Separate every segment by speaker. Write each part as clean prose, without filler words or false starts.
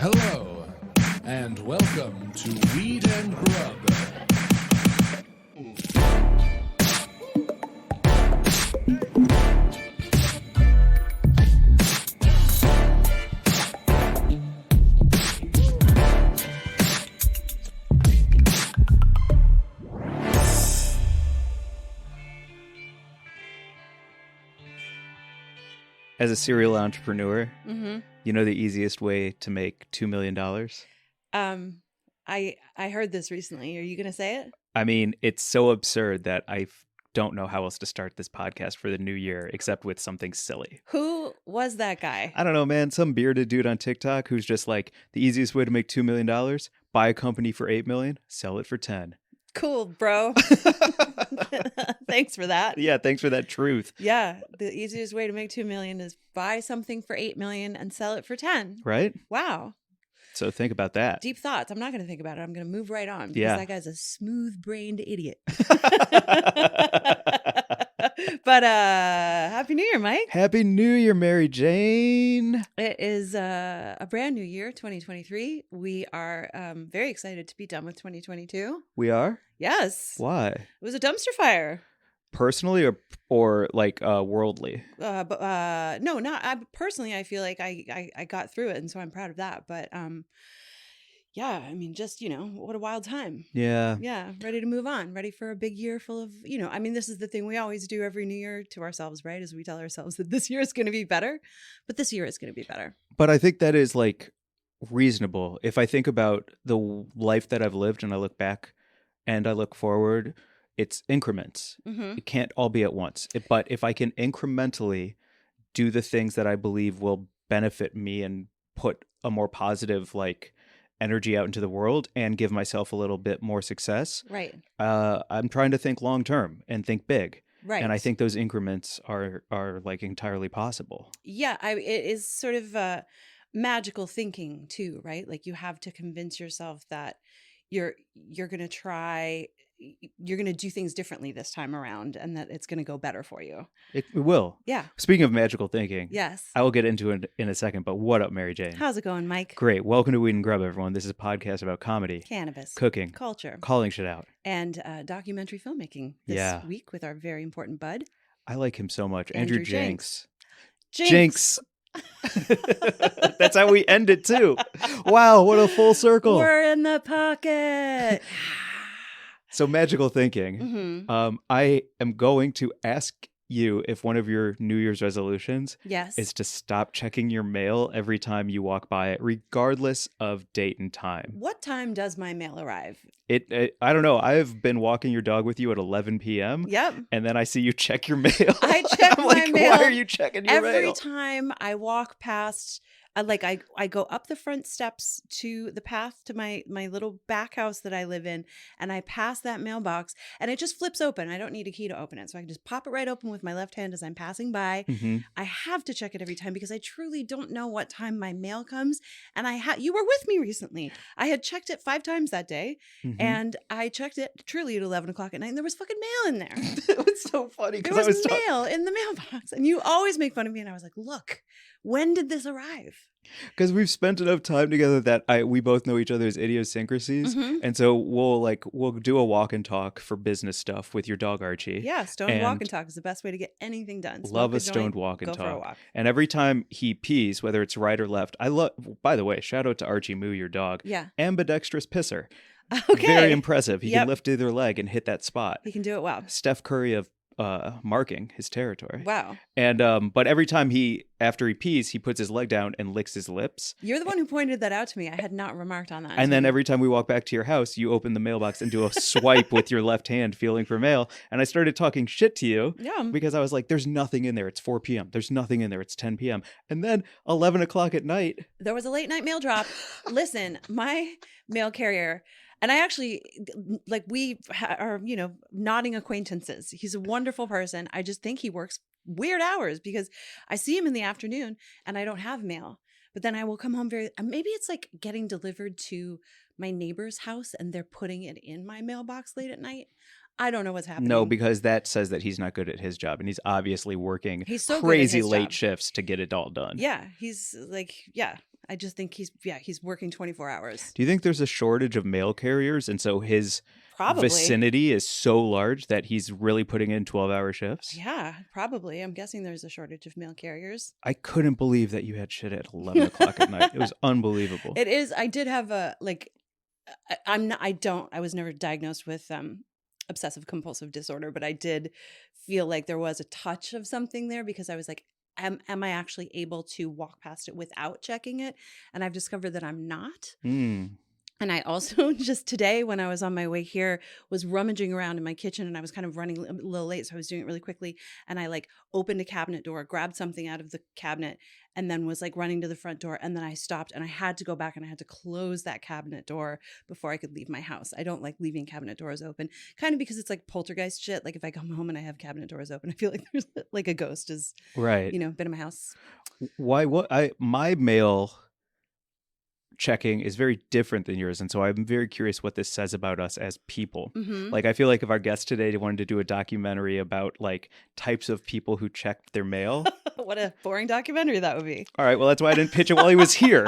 Speaker 1: Hello, and welcome to Weed and Grub.
Speaker 2: As a serial entrepreneur, you know the easiest way to make $2 million?
Speaker 3: I heard this recently. Are you going to say it?
Speaker 2: I mean, it's so absurd that I don't know how else to start this podcast for the new year except with something silly.
Speaker 3: Who was that guy?
Speaker 2: I don't know, man. Some bearded dude on TikTok who's just like, the easiest way to make $2 million, buy a company for $8 million, sell it for 10.
Speaker 3: Cool, bro. Thanks for that.
Speaker 2: Yeah, thanks for that truth.
Speaker 3: Yeah, the easiest way to make 2 million is buy something for 8 million and sell it for 10.
Speaker 2: Right?
Speaker 3: Wow.
Speaker 2: So think about that.
Speaker 3: Deep thoughts. I'm not going to think about it. I'm going to move right on because
Speaker 2: Yeah.
Speaker 3: that guy's a smooth-brained idiot. But Happy New Year, Mike.
Speaker 2: Happy New Year, Mary Jane.
Speaker 3: It is a brand new year, 2023. We are very excited to be done with 2022.
Speaker 2: We are?
Speaker 3: Yes.
Speaker 2: Why?
Speaker 3: It was a dumpster fire.
Speaker 2: Personally or like worldly?
Speaker 3: No, not I personally. I feel like I got through it, and so I'm proud of that. But yeah, I mean, just what a wild time.
Speaker 2: Yeah.
Speaker 3: Yeah, ready to move on, ready for a big year full of I mean, this is the thing we always do every New Year to ourselves, right? Is we tell ourselves that this year is going to be better, but this year is going to be better.
Speaker 2: But I think that is like reasonable. If I think about the life that I've lived and I look back and I look forward, it's increments.
Speaker 3: Mm-hmm.
Speaker 2: It can't all be at once. But if I can incrementally do the things that I believe will benefit me and put a more positive energy out into the world and give myself a little bit more success,
Speaker 3: Right.
Speaker 2: I'm trying to think long term and think big.
Speaker 3: Right.
Speaker 2: And I think those increments are like entirely possible.
Speaker 3: Yeah, it is sort of magical thinking too, right? Like you have to convince yourself that you're going to do things differently this time around and that it's going to go better for you.
Speaker 2: It will.
Speaker 3: Yeah.
Speaker 2: Speaking of magical thinking,
Speaker 3: Yes.
Speaker 2: I will get into it in a second, but what up, Mary Jane?
Speaker 3: How's it going, Mike?
Speaker 2: Great. Welcome to Weed and Grub, everyone. This is a podcast about comedy,
Speaker 3: Cannabis,
Speaker 2: cooking,
Speaker 3: culture,
Speaker 2: calling shit out,
Speaker 3: and documentary filmmaking this week with our very important bud.
Speaker 2: I like him so much. Andrew Jenks.
Speaker 3: Jinx.
Speaker 2: That's how we end it, too. Wow, what a full circle.
Speaker 3: We're in the pocket.
Speaker 2: So magical thinking.
Speaker 3: Mm-hmm.
Speaker 2: I am going to ask you if one of your New Year's resolutions is to stop checking your mail every time you walk by it, regardless of date and time.
Speaker 3: What time does my mail arrive?
Speaker 2: I don't know. I've been walking your dog with you at 11 p.m.
Speaker 3: Yep.
Speaker 2: And then I see you check your mail.
Speaker 3: I check my mail.
Speaker 2: Why are you checking your mail?
Speaker 3: Every time I walk past, I go up the front steps to the path to my little back house that I live in, and I pass that mailbox, and it just flips open. I don't need a key to open it, so I can just pop it right open with my left hand as I'm passing by.
Speaker 2: Mm-hmm.
Speaker 3: I have to check it every time because I truly don't know what time my mail comes. And you were with me recently. I had checked it 5 times that day, and I checked it truly at 11 o'clock at night, and there was fucking mail in there.
Speaker 2: It was so funny
Speaker 3: because there was mail in the mailbox, and you always make fun of me, and I was like, look, when did this arrive?
Speaker 2: Because we've spent enough time together that we both know each other's idiosyncrasies, and so we'll do a walk and talk for business stuff with your dog Archie.
Speaker 3: Yeah, stoned walk and talk is the best way to get anything done.
Speaker 2: Love a stoned walk and talk. And every time he pees, whether it's right or left, I love. By the way, shout out to Archie Moo, your dog.
Speaker 3: Yeah,
Speaker 2: ambidextrous pisser.
Speaker 3: Okay,
Speaker 2: very impressive. He can lift either leg and hit that spot.
Speaker 3: He can do it well.
Speaker 2: Steph Curry of marking his territory.
Speaker 3: Wow.
Speaker 2: And but every time after he pees, he puts his leg down and licks his lips.
Speaker 3: You're the one who pointed that out to me. I had not remarked on that.
Speaker 2: And then every time we walk back to your house, you open the mailbox and do a swipe with your left hand feeling for mail. And I started talking shit to you because I was like, there's nothing in there. It's 4 p.m. There's nothing in there. It's 10 p.m. And then 11 o'clock at night,
Speaker 3: there was a late night mail drop. Listen, my mail carrier, and I actually, we are, nodding acquaintances. He's a wonderful person. I just think he works weird hours because I see him in the afternoon and I don't have mail. But then I will come home maybe it's like getting delivered to my neighbor's house and they're putting it in my mailbox late at night. I don't know what's happening.
Speaker 2: No, because that says that he's not good at his job, and he's obviously working
Speaker 3: so
Speaker 2: crazy
Speaker 3: good at his
Speaker 2: late
Speaker 3: job.
Speaker 2: shifts to get it all done.
Speaker 3: Yeah, he's like, yeah. I just think he's working 24 hours.
Speaker 2: Do you think there's a shortage of mail carriers, and so his
Speaker 3: Probably.
Speaker 2: vicinity is so large that he's really putting in 12-hour shifts?
Speaker 3: Yeah, probably. I'm guessing there's a shortage of mail carriers.
Speaker 2: I couldn't believe that you had shit at 11 o'clock at night. It was unbelievable.
Speaker 3: It is. I did have a I was never diagnosed with obsessive compulsive disorder, but I did feel like there was a touch of something there because I was like, am I actually able to walk past it without checking it? And I've discovered that I'm not. And I also just today when I was on my way here was rummaging around in my kitchen and I was kind of running a little late. So I was doing it really quickly. And I like opened a cabinet door, grabbed something out of the cabinet and then was like running to the front door. And then I stopped and I had to go back and I had to close that cabinet door before I could leave my house. I don't like leaving cabinet doors open kind of because it's like poltergeist shit. Like if I come home and I have cabinet doors open, I feel like there's like a ghost has,
Speaker 2: right.
Speaker 3: been in my house.
Speaker 2: Why? My mail checking is very different than yours, and so I'm very curious what this says about us as people. Like I feel like if our guest today wanted to do a documentary about like types of people who checked their mail,
Speaker 3: what a boring documentary that would be.
Speaker 2: All right, well that's why I didn't pitch it while he was here.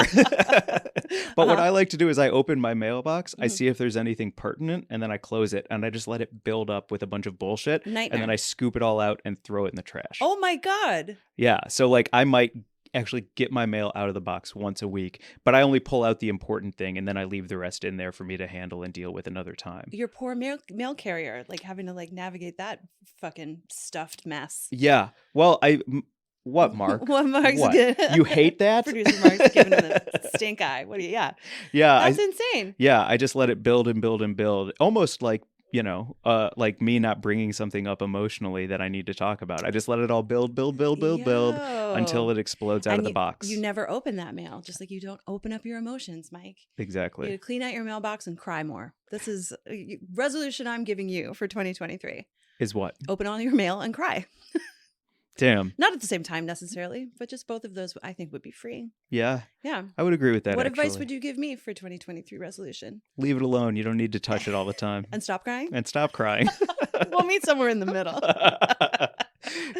Speaker 2: But what I like to do is I open my mailbox, I see if there's anything pertinent, and then I close it and I just let it build up with a bunch of bullshit.
Speaker 3: Nightmare.
Speaker 2: And then I scoop it all out and throw it in the trash.
Speaker 3: Oh my God.
Speaker 2: Yeah, so like I might actually get my mail out of the box once a week, but I only pull out the important thing and then I leave the rest in there for me to handle and deal with another time.
Speaker 3: Your poor mail carrier, like having to like navigate that fucking stuffed mess.
Speaker 2: Yeah. Well, what, Mark?
Speaker 3: What Mark's
Speaker 2: what? You hate that?
Speaker 3: Producer Mark's giving him the stink eye. What do you? Yeah.
Speaker 2: Yeah.
Speaker 3: That's insane.
Speaker 2: Yeah. I just let it build and build and build, almost like, like me not bringing something up emotionally that I need to talk about. I just let it all build until it explodes out of the box.
Speaker 3: You never open that mail, just like you don't open up your emotions, Mike.
Speaker 2: Exactly.
Speaker 3: You clean out your mailbox and cry more. This is a resolution I'm giving you for 2023.
Speaker 2: Is what?
Speaker 3: Open all your mail and cry.
Speaker 2: Damn.
Speaker 3: Not at the same time necessarily, but just both of those I think would be freeing.
Speaker 2: Yeah.
Speaker 3: Yeah.
Speaker 2: I would agree with that.
Speaker 3: What advice would you give me for 2023 resolution?
Speaker 2: Leave it alone. You don't need to touch it all the time.
Speaker 3: And stop crying?
Speaker 2: And stop crying.
Speaker 3: We'll meet somewhere in the middle.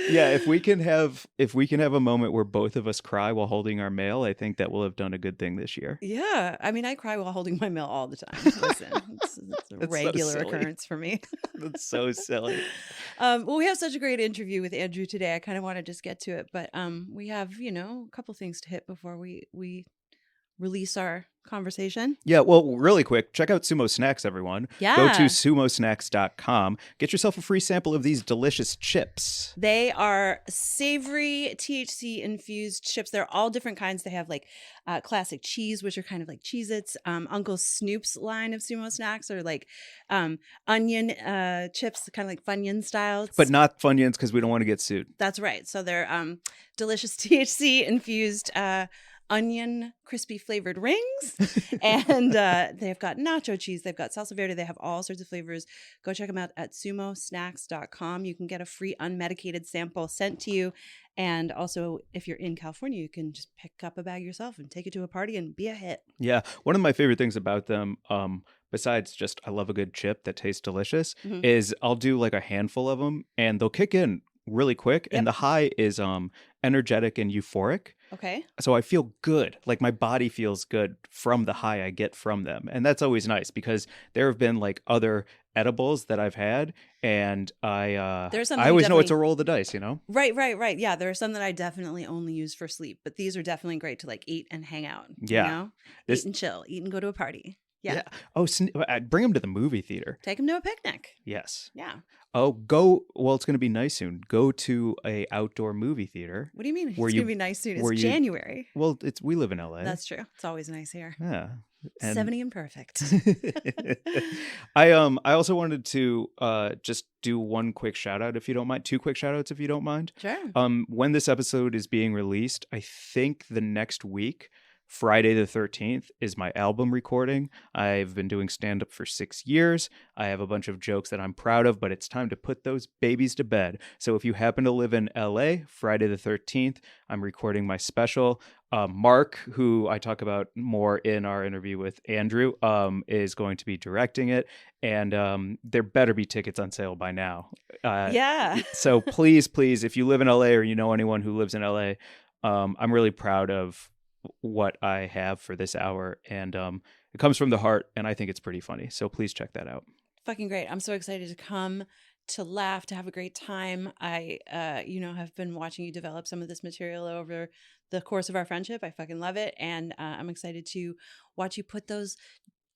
Speaker 2: Yeah, if we can have a moment where both of us cry while holding our mail, I think that we'll have done a good thing this year.
Speaker 3: Yeah. I mean, I cry while holding my mail all the time. Listen, it's a regular occurrence for me.
Speaker 2: That's so silly.
Speaker 3: Well, we have such a great interview with Andrew today. I kind of want to just get to it, but we have, a couple things to hit before we release our conversation.
Speaker 2: Yeah, well, really quick, check out SUMO Snacks, everyone.
Speaker 3: Yeah.
Speaker 2: Go to sumosnacks.com. Get yourself a free sample of these delicious chips.
Speaker 3: They are savory THC infused chips. They're all different kinds. They have like classic cheese, which are kind of like Cheez-Its. Uncle Snoop's line of SUMO Snacks are like onion chips, kind of like Funyun style.
Speaker 2: But not Funyuns because we don't want to get sued.
Speaker 3: That's right. So they're delicious THC infused onion crispy flavored rings, and they've got nacho cheese, they've got salsa verde, they have all sorts of flavors. Go check them out at sumosnacks.com. You can get a free unmedicated sample sent to you, and also if you're in California, you can just pick up a bag yourself and take it to a party and be a hit.
Speaker 2: Yeah, one of my favorite things about them, besides just I love a good chip that tastes delicious, is I'll do like a handful of them and they'll kick in really quick. Yep. And the high is energetic and euphoric.
Speaker 3: Okay.
Speaker 2: So I feel good. Like my body feels good from the high I get from them. And that's always nice because there have been like other edibles that I've had and I always know it's a roll of the dice,
Speaker 3: Right. Yeah. There are some that I definitely only use for sleep, but these are definitely great to like eat and hang out.
Speaker 2: Yeah.
Speaker 3: Eat and chill, eat and go to a party. Yeah.
Speaker 2: Oh, bring them to the movie theater.
Speaker 3: Take them to a picnic.
Speaker 2: Yes.
Speaker 3: Yeah.
Speaker 2: Oh, it's going to be nice soon. Go to a outdoor movie theater.
Speaker 3: What do you mean? It's going to be nice soon. It's January.
Speaker 2: Well, we live in LA.
Speaker 3: That's true. It's always nice here.
Speaker 2: Yeah.
Speaker 3: 70 and perfect.
Speaker 2: I also wanted to just do one quick shout out if you don't mind. 2 quick shout outs if you don't mind.
Speaker 3: Sure.
Speaker 2: When this episode is being released, I think the next week, Friday the 13th, is my album recording. I've been doing stand-up for 6 years. I have a bunch of jokes that I'm proud of, but it's time to put those babies to bed. So if you happen to live in LA, Friday the 13th, I'm recording my special. Mark, who I talk about more in our interview with Andrew, is going to be directing it. And there better be tickets on sale by now.
Speaker 3: Yeah.
Speaker 2: So please, if you live in LA or you know anyone who lives in LA, I'm really proud of what I have for this hour, and it comes from the heart, and I think it's pretty funny. So please check that out.
Speaker 3: Fucking great. I'm so excited to come, to laugh, to have a great time. I have been watching you develop some of this material over the course of our friendship. I fucking love it. And I'm excited to watch you put those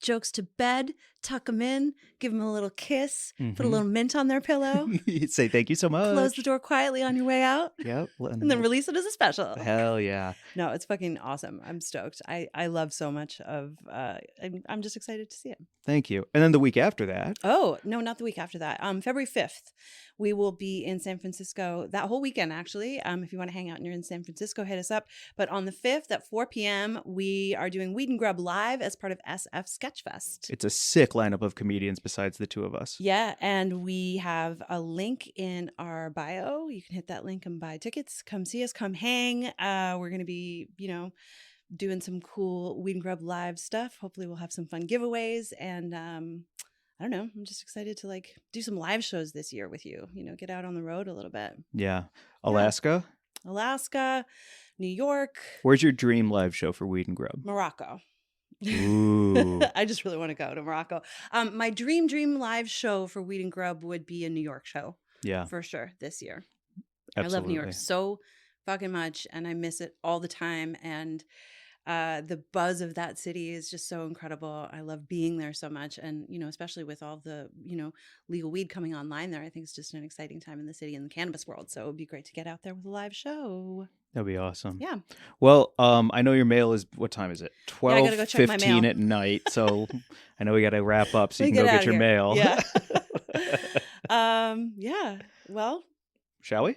Speaker 3: jokes to bed, tuck them in, give them a little kiss, put a little mint on their pillow.
Speaker 2: Say thank you so much.
Speaker 3: Close the door quietly on your way out.
Speaker 2: Yep.
Speaker 3: And then release it as a special.
Speaker 2: Hell yeah.
Speaker 3: No, it's fucking awesome. I'm stoked. I love so much of, I'm just excited to see it.
Speaker 2: Thank you. And then the week after that.
Speaker 3: Oh, no, not the week after that. February 5th, we will be in San Francisco that whole weekend, actually. If you want to hang out and you're in San Francisco, hit us up. But on the 5th at 4 p.m., we are doing Weed and Grub Live as part of SF Sketchfest.
Speaker 2: It's a sick lineup of comedians besides the two of us.
Speaker 3: Yeah, and we have a link in our bio. You can hit that link and buy tickets. Come see us, come hang. We're going to be, doing some cool Weed and Grub Live stuff. Hopefully we'll have some fun giveaways. And I don't know, I'm just excited to do some live shows this year with you, get out on the road a little bit.
Speaker 2: Yeah. Alaska?
Speaker 3: Yeah. Alaska, New York.
Speaker 2: Where's your dream live show for Weed and Grub?
Speaker 3: Morocco.
Speaker 2: Ooh.
Speaker 3: I just really want to go to Morocco. My dream live show for Weed and Grub would be a New York show.
Speaker 2: Yeah.
Speaker 3: For sure this year.
Speaker 2: Absolutely.
Speaker 3: I love New York so fucking much and I miss it all the time. And the buzz of that city is just so incredible. I love being there so much. And, especially with all the, legal weed coming online there, I think it's just an exciting time in the city and the cannabis world. So it would be great to get out there with a live show.
Speaker 2: That'd be awesome.
Speaker 3: Yeah.
Speaker 2: Well, I know your mail is, what time is it? 12:15
Speaker 3: mail.
Speaker 2: at night. So I know we got to wrap up so you can go get your mail.
Speaker 3: Yeah. Yeah. Well,
Speaker 2: Shall we?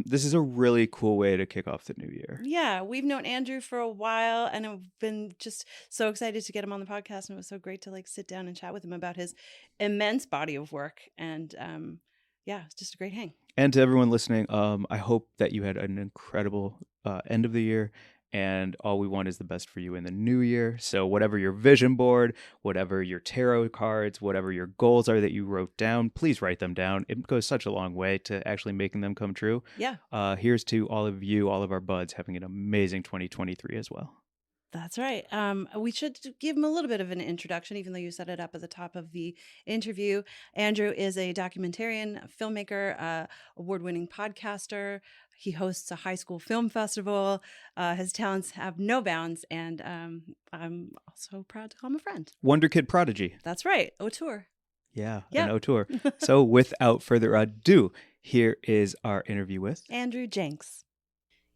Speaker 2: This is a really cool way to kick off the new year.
Speaker 3: Yeah, we've known Andrew for a while and I've been just so excited to get him on the podcast, and it was so great to sit down and chat with him about his immense body of work. And it's just a great hang.
Speaker 2: And to everyone listening, I hope that you had an incredible end of the year. And all we want is the best for you in the new year. So whatever your vision board, whatever your tarot cards, whatever your goals are that you wrote down, please write them down. It goes such a long way to actually making them come true.
Speaker 3: Yeah.
Speaker 2: Here's to all of you, all of our buds, having an amazing 2023 as well.
Speaker 3: That's right. We should give him a little bit of an introduction, even though you set it up at the top of the interview. Andrew is a documentarian, filmmaker, award-winning podcaster. He hosts a high school film festival. His talents have no bounds, and I'm also proud to call him a friend.
Speaker 2: Wonder Kid Prodigy.
Speaker 3: That's right. Auteur.
Speaker 2: Yeah, an auteur. So without further ado, here is our interview with
Speaker 3: Andrew Jenks.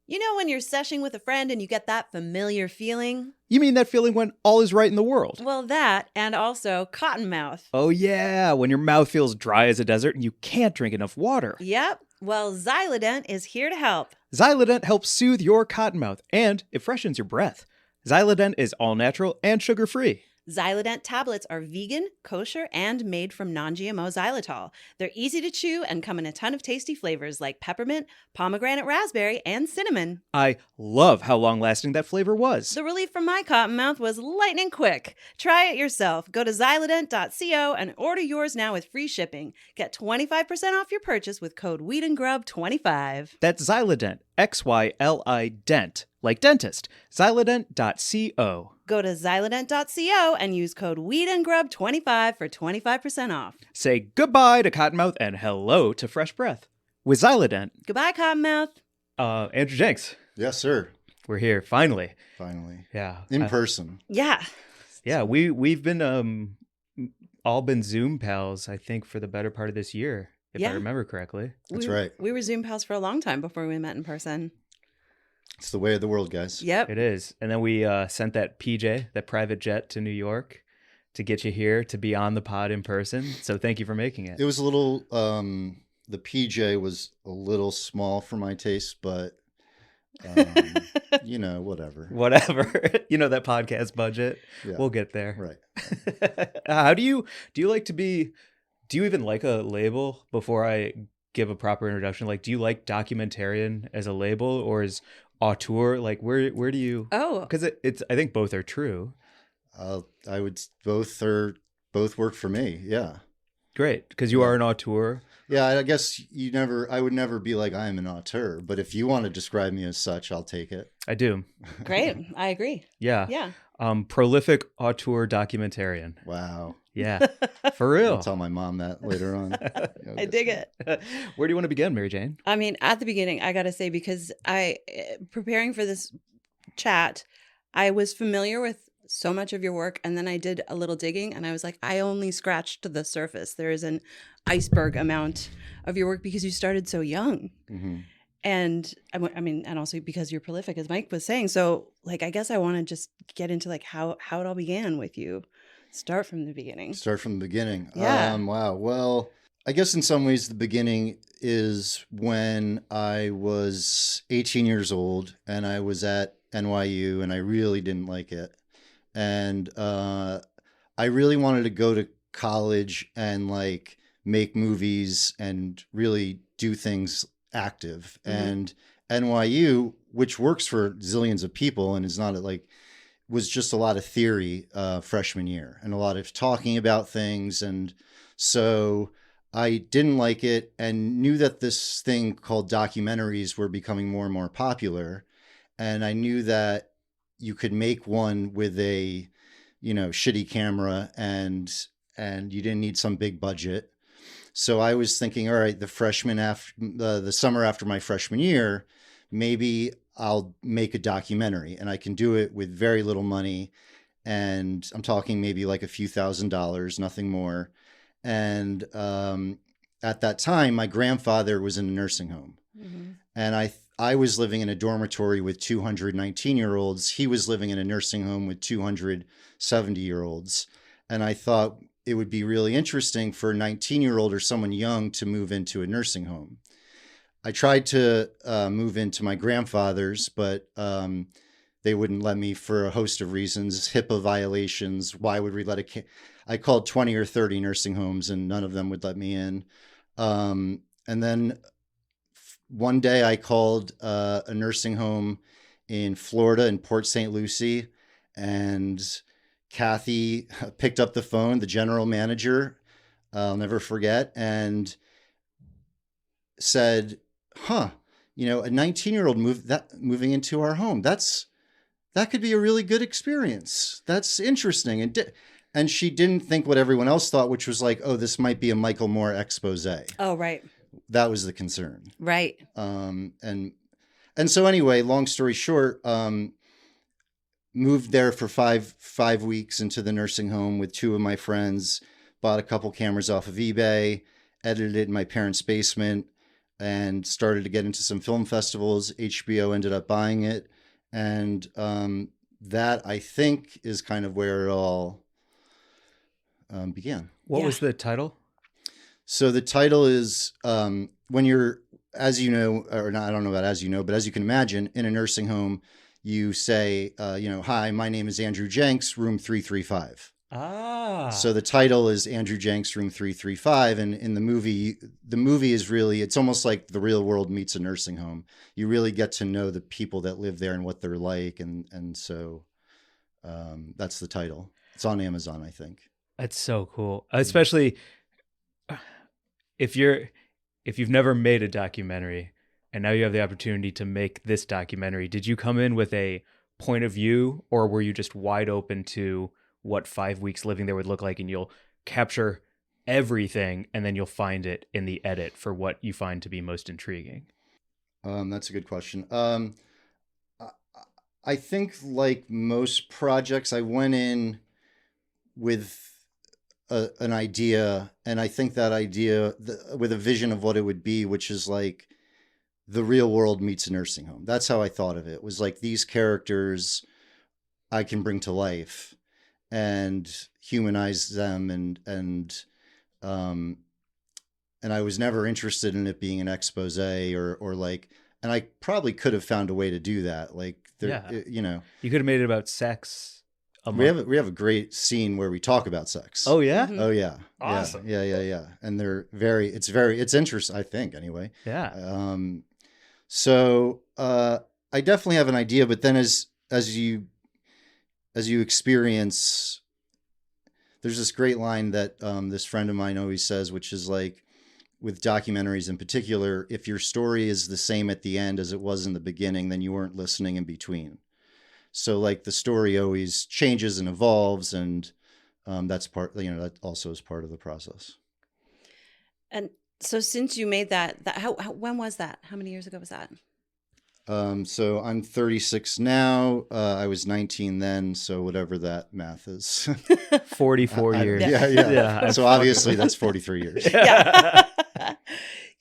Speaker 3: You know when you're seshing with a friend and you get that familiar feeling?
Speaker 2: You mean that feeling when all is right in the world?
Speaker 3: Well, that, and also cottonmouth.
Speaker 2: Oh yeah, when your mouth feels dry as a desert and you can't drink enough water.
Speaker 3: Yep. Well, Xylodent is here to help.
Speaker 2: Xylodent helps soothe your cottonmouth, and it freshens your breath. Xylodent is all natural and sugar-free.
Speaker 3: Xylodent tablets are vegan, kosher, and made from non-GMO xylitol. They're easy to chew and come in a ton of tasty flavors like peppermint, pomegranate raspberry, and cinnamon.
Speaker 2: I love how long-lasting that flavor was.
Speaker 3: The relief from my cottonmouth was lightning quick. Try it yourself. Go to xylodent.co and order yours now with free shipping. Get 25% off your purchase with code WeedandGrub25.
Speaker 2: That's Xylodent, XYLI Dent, like dentist. Xylodent.co.
Speaker 3: Go to xylodent.co and use code WeedandGrub25 for 25% off.
Speaker 2: Say goodbye to cottonmouth and hello to fresh breath with Xylodent.
Speaker 3: Goodbye, cottonmouth.
Speaker 2: Andrew Jenks.
Speaker 4: Yes, sir.
Speaker 2: We're here finally.
Speaker 4: Yeah. In person.
Speaker 3: Yeah.
Speaker 2: Yeah, we've been all been Zoom pals, I think, for the better part of this year, if I remember correctly.
Speaker 4: That's right.
Speaker 3: We were Zoom pals for a long time before we met in person.
Speaker 4: It's the way of the world, guys.
Speaker 3: Yep.
Speaker 2: It is. And then we sent that PJ, that private jet, to New York to get you here to be on the pod in person. So thank you for making it.
Speaker 4: It was a little, the PJ was a little small for my taste, but, whatever.
Speaker 2: Whatever. That podcast budget. Yeah. We'll get there.
Speaker 4: Right.
Speaker 2: How do you like to be, do you even like a label before I give a proper introduction? Like, do you like Documentarian as a label, or is auteur, like where do you?
Speaker 3: Oh,
Speaker 2: because it's I think both are true.
Speaker 4: I would both work for me. Yeah.
Speaker 2: Great, because you are an auteur.
Speaker 4: Yeah, I guess I would never be like, I am an auteur, but if you want to describe me as such, I'll take it.
Speaker 2: I do.
Speaker 3: Great. I agree.
Speaker 2: Yeah.
Speaker 3: Yeah.
Speaker 2: Prolific auteur documentarian.
Speaker 4: Wow.
Speaker 2: Yeah, for real.
Speaker 4: I'll tell my mom that later on.
Speaker 3: I dig it.
Speaker 2: Where do you want to begin, Mary Jane?
Speaker 3: I mean, at the beginning, I got to say, because preparing for this chat, I was familiar with so much of your work, and then I did a little digging, and I was like, I only scratched the surface. There is an iceberg amount of your work because you started so young.
Speaker 4: Mm-hmm.
Speaker 3: And I mean, and also because you're prolific, as Mike was saying. So like, I guess I want to just get into like how it all began with you. Start from the beginning.
Speaker 4: Yeah. Wow. Well, I guess in some ways the beginning is when I was 18 years old and I was at NYU and I really didn't like it. And I really wanted to go to college and like make movies and really do things active. Mm-hmm. And NYU, which works for zillions of people and is not like, was just a lot of theory freshman year and a lot of talking about things. And so I didn't like it and knew that this thing called documentaries were becoming more and more popular. And I knew that you could make one with a, shitty camera and you didn't need some big budget. So I was thinking, all right, the summer after my freshman year, maybe I'll make a documentary and I can do it with very little money. And I'm talking maybe like a few $1,000s, nothing more. And at that time, my grandfather was in a nursing home. Mm-hmm. And I was living in a dormitory with 200 19-year-olds. He was living in a nursing home with 200 70-year-olds. And I thought it would be really interesting for a 19-year-old or someone young to move into a nursing home. I tried to move into my grandfather's, but they wouldn't let me for a host of reasons, HIPAA violations. Why would we let I called 20 or 30 nursing homes and none of them would let me in. And then one day I called a nursing home in Florida in Port St. Lucie, and Kathy picked up the phone, the general manager, I'll never forget, and said, a 19-year-old moving into our home. That could be a really good experience. That's interesting. And she didn't think what everyone else thought, which was like, oh, this might be a Michael Moore expose.
Speaker 3: Oh, right.
Speaker 4: That was the concern.
Speaker 3: Right.
Speaker 4: And so anyway, long story short, moved there for five weeks into the nursing home with two of my friends, bought a couple cameras off of eBay, edited it in my parents' basement, and started to get into some film festivals. HBO ended up buying it. And that, I think, is kind of where it all began.
Speaker 2: What was the title?
Speaker 4: So the title is when you're, as you know, or not, I don't know about as you know, but as you can imagine, in a nursing home, you say, hi, my name is Andrew Jenks, room 335. Ah. So the title is Andrew Jenks, room 335. And in the movie is really, it's almost like the real world meets a nursing home. You really get to know the people that live there and what they're like. And so that's the title. It's on Amazon, I think.
Speaker 2: That's so cool. Especially if you've never made a documentary and now you have the opportunity to make this documentary, did you come in with a point of view, or were you just wide open to what 5 weeks living there would look like, and you'll capture everything and then you'll find it in the edit for what you find to be most intriguing?
Speaker 4: That's a good question. I think like most projects, I went in with an idea, and I think that idea with a vision of what it would be, which is like the real world meets a nursing home. That's how I thought of it. It was like these characters I can bring to life and humanize them, and I was never interested in it being an expose or like, and I probably could have found a way to do that. Like, you could
Speaker 2: have made it about sex.
Speaker 4: We have a great scene where we talk about sex.
Speaker 2: Oh yeah.
Speaker 4: Mm-hmm. Oh yeah.
Speaker 2: Awesome.
Speaker 4: Yeah. And it's interesting, I think, anyway.
Speaker 2: Yeah.
Speaker 4: So I definitely have an idea, but then as you experience, there's this great line that this friend of mine always says, which is like, with documentaries in particular, if your story is the same at the end as it was in the beginning, then you weren't listening in between. So like the story always changes and evolves, and that's part, that also is part of the process.
Speaker 3: And so since you made that when was that? How many years ago was that?
Speaker 4: So I'm 36 now. I was 19 then. So whatever that math is.
Speaker 2: 44 years.
Speaker 4: Yeah. So obviously that's 43 years.
Speaker 3: Yeah.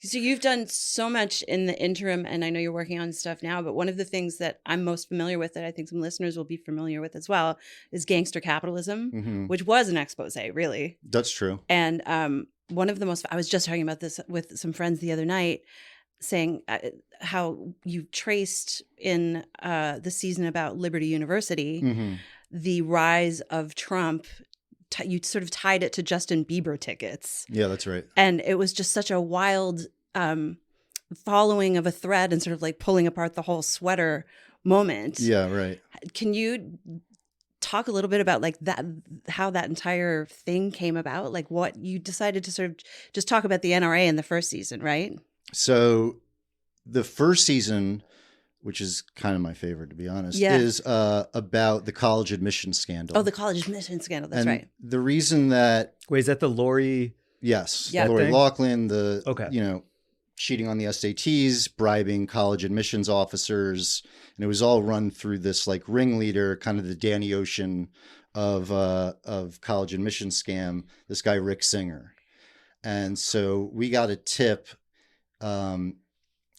Speaker 3: So you've done so much in the interim, and I know you're working on stuff now, but one of the things that I'm most familiar with that I think some listeners will be familiar with as well is gangster capitalism, which was an expose, really.
Speaker 4: That's true.
Speaker 3: And one of the most, I was just talking about this with some friends the other night, saying how you traced in the season about Liberty University, the rise of Trump. You sort of tied it to Justin Bieber tickets.
Speaker 4: Yeah, that's right.
Speaker 3: And it was just such a wild following of a thread and sort of like pulling apart the whole sweater moment.
Speaker 4: Yeah, right.
Speaker 3: Can you talk a little bit about like that, how that entire thing came about? Like what you decided to sort of just talk about the NRA in the first season, right?
Speaker 4: So the first season, which is kind of my favorite, to be honest, is about the college admission scandal.
Speaker 3: Oh, the college admission scandal. That's right.
Speaker 4: The reason that...
Speaker 2: Wait, is that the Lori...
Speaker 4: Yes.
Speaker 3: Yeah.
Speaker 4: Lori Loughlin, cheating on the SATs, bribing college admissions officers. And it was all run through this like ringleader, kind of the Danny Ocean of college admissions scam, this guy, Rick Singer. And so we got a tip...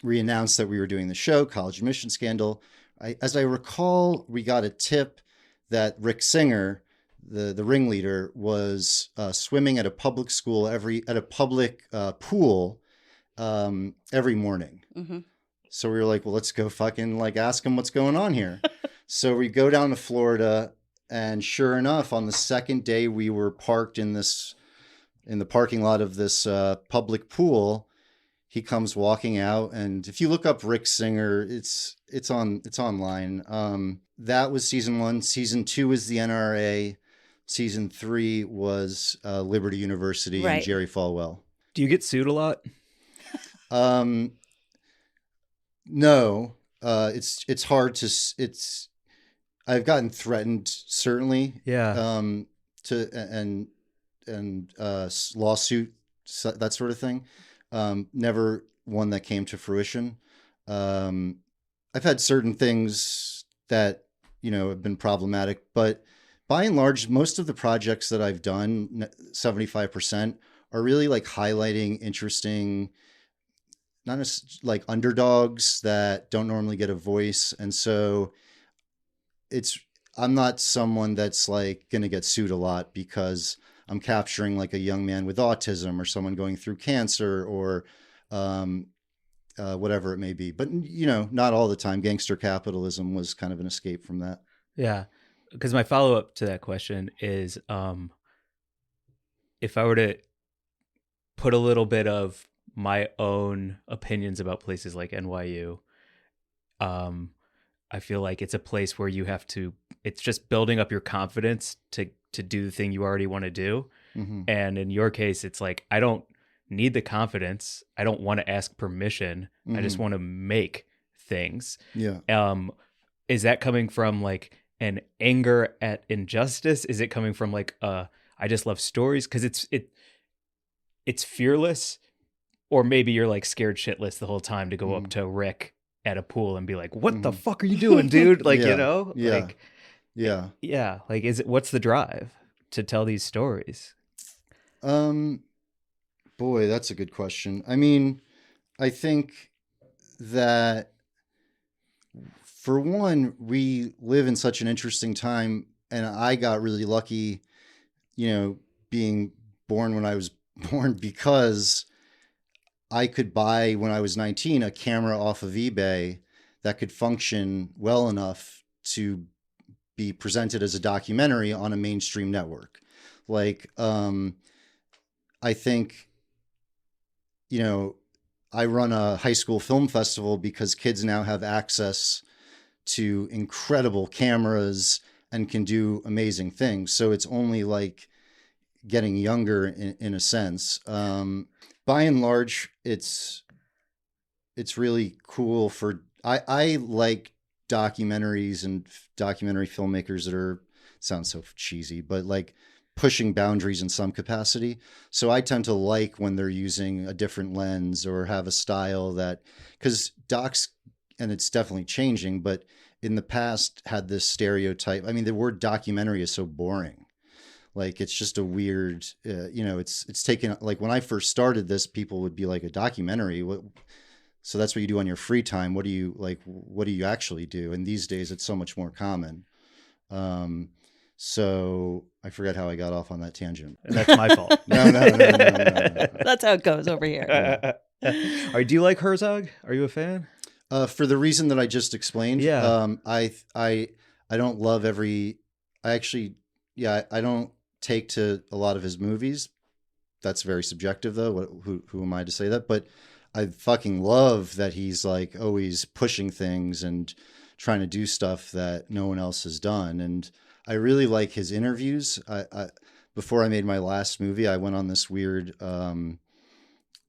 Speaker 4: we announced that we were doing the show, College Admission Scandal. As I recall, we got a tip that Rick Singer, the ringleader, was swimming at a public school at a public pool every morning. So we were like, well, let's go fucking like ask him what's going on here. So we go down to Florida, and sure enough, on the second day we were parked in the parking lot of this public pool. He comes walking out, and if you look up Rick Singer, it's online. That was season 1. Season 2 is the NRA. Season 3 was Liberty University and Jerry Falwell.
Speaker 2: Do you get sued a lot?
Speaker 4: No. It's hard to. I've gotten threatened, certainly.
Speaker 2: Yeah.
Speaker 4: And lawsuit, that sort of thing. Never one that came to fruition. I've had certain things that, have been problematic, but by and large, most of the projects that I've done, 75%, are really like highlighting interesting, not as like underdogs that don't normally get a voice. And so I'm not someone that's like going to get sued a lot because I'm capturing like a young man with autism or someone going through cancer or whatever it may be. But, not all the time. Gangster capitalism was kind of an escape from that.
Speaker 2: Yeah. Because my follow-up to that question is if I were to put a little bit of my own opinions about places like NYU, I feel like it's a place where it's just building up your confidence to do the thing you already want to do. And in your case, it's like, I don't need the confidence. I don't want to ask permission. I just want to make things.
Speaker 4: Yeah.
Speaker 2: Is that coming from like an anger at injustice? Is it coming from like, I just love stories? Cause it's fearless, or maybe you're like scared shitless the whole time to go up to Rick at a pool and be like, what the fuck are you doing, dude? Like,
Speaker 4: Yeah.
Speaker 2: like,
Speaker 4: yeah.
Speaker 2: Like, what's the drive to tell these stories?
Speaker 4: Boy, that's a good question. I mean, I think that for one, we live in such an interesting time, and I got really lucky, being born when I was born, because I could buy, when I was 19, a camera off of eBay that could function well enough to be presented as a documentary on a mainstream network. Like, I think, I run a high school film festival because kids now have access to incredible cameras and can do amazing things. So it's only like, getting younger in a sense. By and large, it's really cool I like documentaries and documentary filmmakers that sounds so cheesy, but like pushing boundaries in some capacity. So I tend to like when they're using a different lens or have a style because docs, and it's definitely changing, but in the past had this stereotype. I mean, the word documentary is so boring. Like, it's just a weird, it's taken, like when I first started this, people would be like, a documentary? So that's what you do on your free time. What do you actually do? And these days it's so much more common. So I forget how I got off on that tangent.
Speaker 2: That's my fault.
Speaker 4: No.
Speaker 3: That's how it goes over here.
Speaker 2: Do you like Herzog? Are you a fan?
Speaker 4: For the reason that I just explained.
Speaker 2: Yeah.
Speaker 4: I don't love I don't take to a lot of his movies. That's very subjective though. Who am I to say that? But I fucking love that he's like always pushing things and trying to do stuff that no one else has done. And I really like his interviews. Before I made my last movie, I went on this weird kind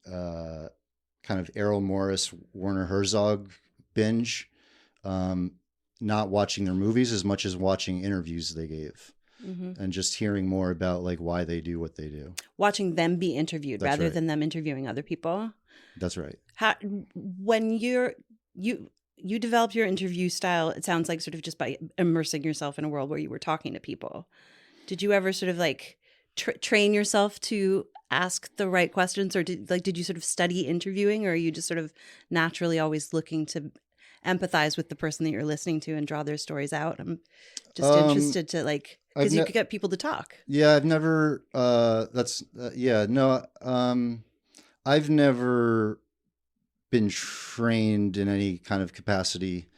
Speaker 4: of Errol Morris, Werner Herzog binge, not watching their movies as much as watching interviews they gave. Mm-hmm. And just hearing more about like why they do what they do.
Speaker 3: Watching them be interviewed rather than them interviewing other people.
Speaker 4: That's right.
Speaker 3: When you developed your interview style, it sounds like sort of just by immersing yourself in a world where you were talking to people. Did you ever sort of like train yourself to ask the right questions, or did you sort of study interviewing, or are you just sort of naturally always looking to empathize with the person that you're listening to and draw their stories out? I'm just interested to like, because you could get people to talk.
Speaker 4: Yeah, I've never. I've never been trained in any kind of capacity.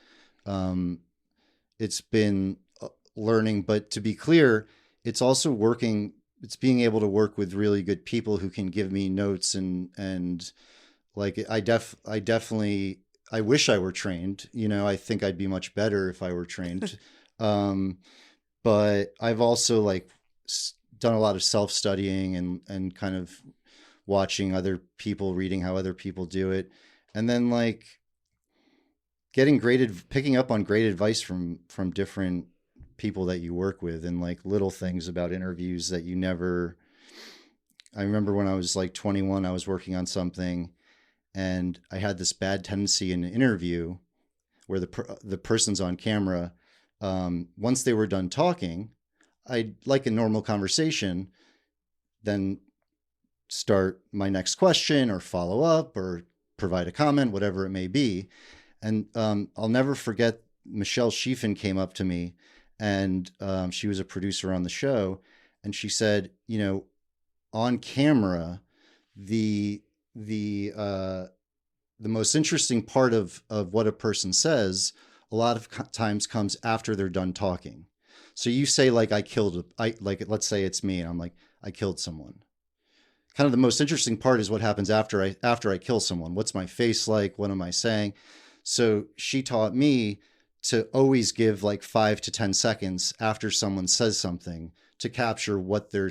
Speaker 4: It's been learning, but to be clear, it's also working. It's being able to work with really good people who can give me notes and like I definitely I wish I were trained. I think I'd be much better if I were trained. But I've also like done a lot of self-studying and kind of watching other people, reading how other people do it. And then like picking up on great advice from different people that you work with, and like little things about interviews that you never. I remember when I was like 21, I was working on something and I had this bad tendency in an interview where the person's on camera. Once they were done talking, I'd like a normal conversation, then start my next question or follow up or provide a comment, whatever it may be. And I'll never forget, Michelle Schiefen came up to me, and she was a producer on the show, and she said, on camera, the most interesting part of what a person says a lot of times comes after they're done talking. So you say like, let's say it's me and I'm like, I killed someone. Kind of the most interesting part is what happens after I kill someone. What's my face like? What am I saying? So she taught me to always give like 5 to 10 seconds after someone says something to capture what their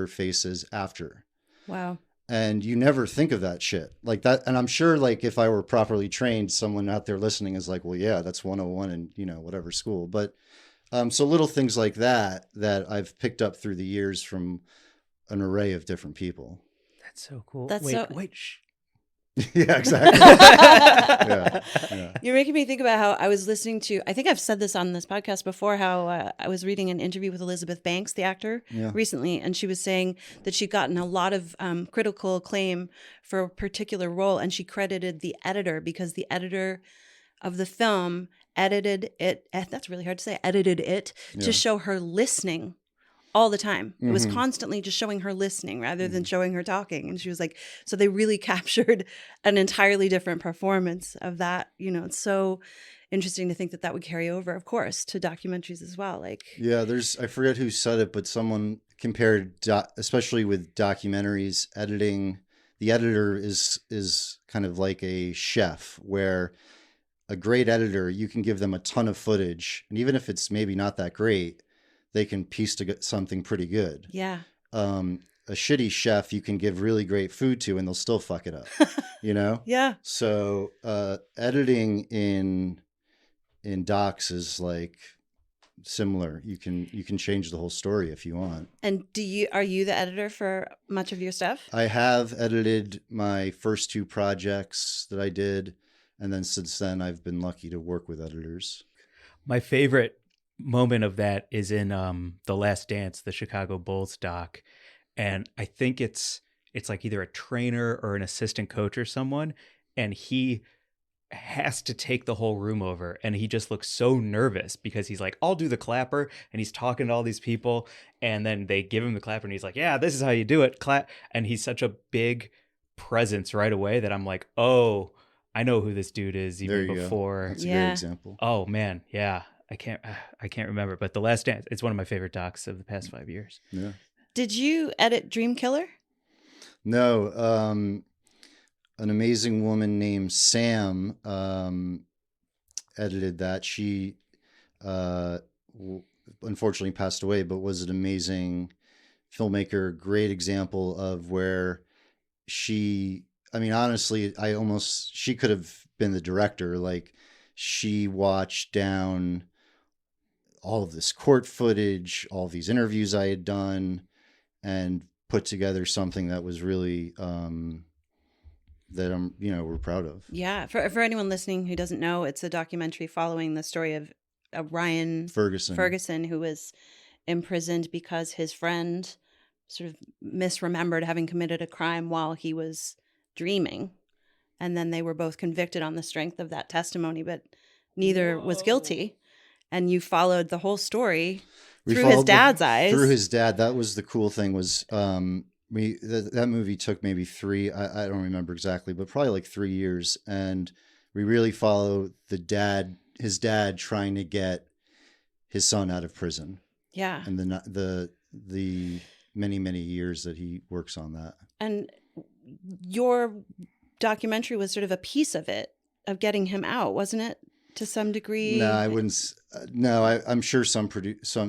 Speaker 4: face is after.
Speaker 3: Wow. And
Speaker 4: you never think of that shit like that. And I'm sure like if I were properly trained, someone out there listening is like, well, yeah, that's 101 in, whatever school. But so little things like that I've picked up through the years from an array of different people.
Speaker 2: That's so cool.
Speaker 4: Wait. Yeah, exactly. Yeah.
Speaker 3: You're making me think about how I was listening to, I think I've said this on this podcast before, how I was reading an interview with Elizabeth Banks, the actor, recently, and she was saying that she'd gotten a lot of critical acclaim for a particular role, and she credited the editor because the editor of the film edited it, that's really hard to say, to show her listening all the time. It was constantly just showing her listening rather than showing her talking. And she was like, so they really captured an entirely different performance of that. It's so interesting to think that would carry over, of course, to documentaries as well. Like,
Speaker 4: yeah, I forget who said it, but someone compared, especially with documentaries, editing, the editor is kind of like a chef, where a great editor, you can give them a ton of footage. And even if it's maybe not that great, they can piece together something pretty good.
Speaker 3: Yeah.
Speaker 4: a shitty chef you can give really great food to and they'll still fuck it up, you know?
Speaker 3: Yeah.
Speaker 4: So editing in docs is like similar. You can change the whole story if you want.
Speaker 3: And are you the editor for much of your stuff?
Speaker 4: I have edited my first 2 projects that I did, and then since then I've been lucky to work with editors.
Speaker 2: My favorite moment of that is in The Last Dance, the Chicago Bulls doc. And I think it's like either a trainer or an assistant coach or someone, and he has to take the whole room over, and he just looks so nervous because he's like, I'll do the clapper, and he's talking to all these people, and then they give him the clapper and he's like, yeah, this is how you do it, clap. And he's such a big presence right away that I'm like, oh, I know who this dude is even before.
Speaker 4: That's a great example.
Speaker 2: Oh man, yeah. I can't remember, but The Last Dance, it's one of my favorite docs of the past 5 years.
Speaker 4: Yeah.
Speaker 3: Did you edit Dream Killer?
Speaker 4: No, an amazing woman named Sam edited that. She unfortunately passed away, but was an amazing filmmaker, great example of where honestly, she could have been the director. Like, she watched down all of this court footage, all these interviews I had done, and put together something that was really that we're proud of.
Speaker 3: Yeah. For anyone listening who doesn't know, it's a documentary following the story of Ryan Ferguson, who was imprisoned because his friend sort of misremembered having committed a crime while he was dreaming. And then they were both convicted on the strength of that testimony, but neither was guilty. And you followed the whole story through his dad's eyes.
Speaker 4: Through his dad. That was the cool thing was that movie took maybe 3, I don't remember exactly, but probably like 3 years. And we really follow his dad trying to get his son out of prison.
Speaker 3: Yeah.
Speaker 4: And the many, many years that he works on that.
Speaker 3: And your documentary was sort of a piece of it, of getting him out, wasn't it? To some degree.
Speaker 4: No, I wouldn't. No, I'm sure some.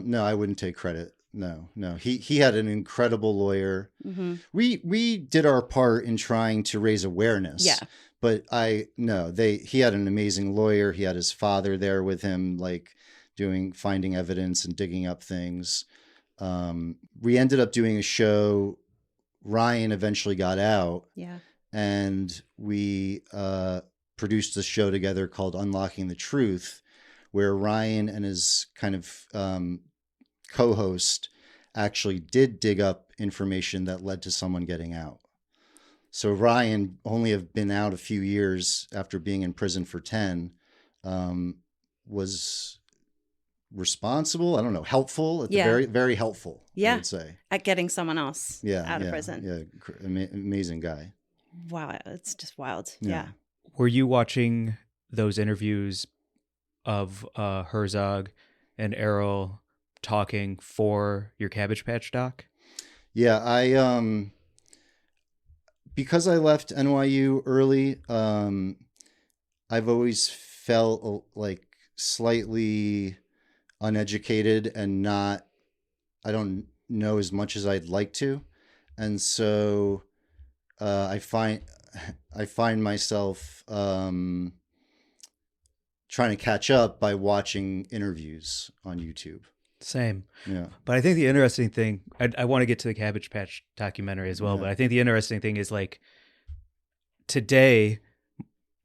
Speaker 4: No, I wouldn't take credit. No. He had an incredible lawyer. Mm-hmm. We did our part in trying to raise awareness.
Speaker 3: Yeah.
Speaker 4: But he had an amazing lawyer. He had his father there with him, like finding evidence and digging up things. We ended up doing a show. Ryan eventually got out.
Speaker 3: Yeah.
Speaker 4: And we produced a show together called Unlocking the Truth, where Ryan and his kind of co-host actually did dig up information that led to someone getting out. So Ryan only have been out a few years after being in prison for 10, was responsible. I don't know, helpful. At the very, very helpful.
Speaker 3: Yeah.
Speaker 4: I would say
Speaker 3: at getting someone else out of prison.
Speaker 4: Yeah. Amazing guy.
Speaker 3: Wow. It's just wild. Yeah.
Speaker 2: Were you watching those interviews of Herzog and Errol talking for your Cabbage Patch doc?
Speaker 4: Yeah, I because I left NYU early, I've always felt like slightly uneducated and I don't know as much as I'd like to. And so I find myself trying to catch up by watching interviews on YouTube.
Speaker 2: Same.
Speaker 4: Yeah.
Speaker 2: But I think the interesting thing, I want to get to the Cabbage Patch documentary as well, but I think the interesting thing is, like, today,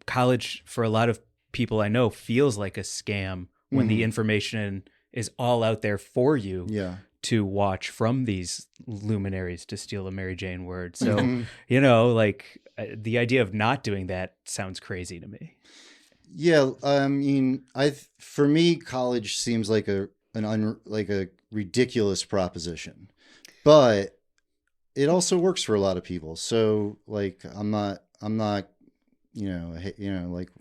Speaker 2: college for a lot of people I know feels like a scam when the information is all out there for you to watch from these luminaries, to steal a Mary Jane word. So, like, the idea of not doing that sounds crazy to me.
Speaker 4: Yeah. I mean, for me, college seems like a ridiculous proposition, but it also works for a lot of people. So, like, I'm not, like,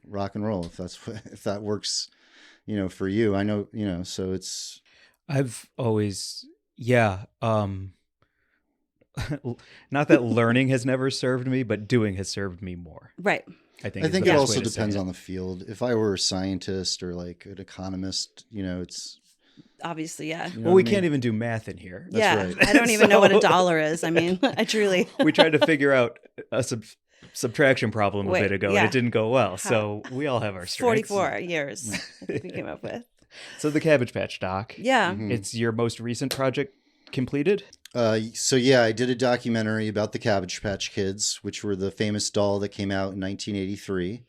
Speaker 4: rock and roll, if that works, for you. I know, so it's.
Speaker 2: I've always, not that learning has never served me, but doing has served me more.
Speaker 3: Right.
Speaker 4: I think it also depends on the field. If I were a scientist or like an economist,
Speaker 3: obviously, yeah.
Speaker 2: Well, we can't even do math in here.
Speaker 3: Right. I don't even know what a dollar is. I mean, I truly.
Speaker 2: We tried to figure out a subtraction problem a bit ago, and it didn't go well. So we all have our strengths.
Speaker 3: 44 years we came up with.
Speaker 2: So the Cabbage Patch doc.
Speaker 3: Yeah.
Speaker 2: It's your most recent project completed?
Speaker 4: So yeah, I did a documentary about the Cabbage Patch Kids, which were the famous doll that came out in 1983.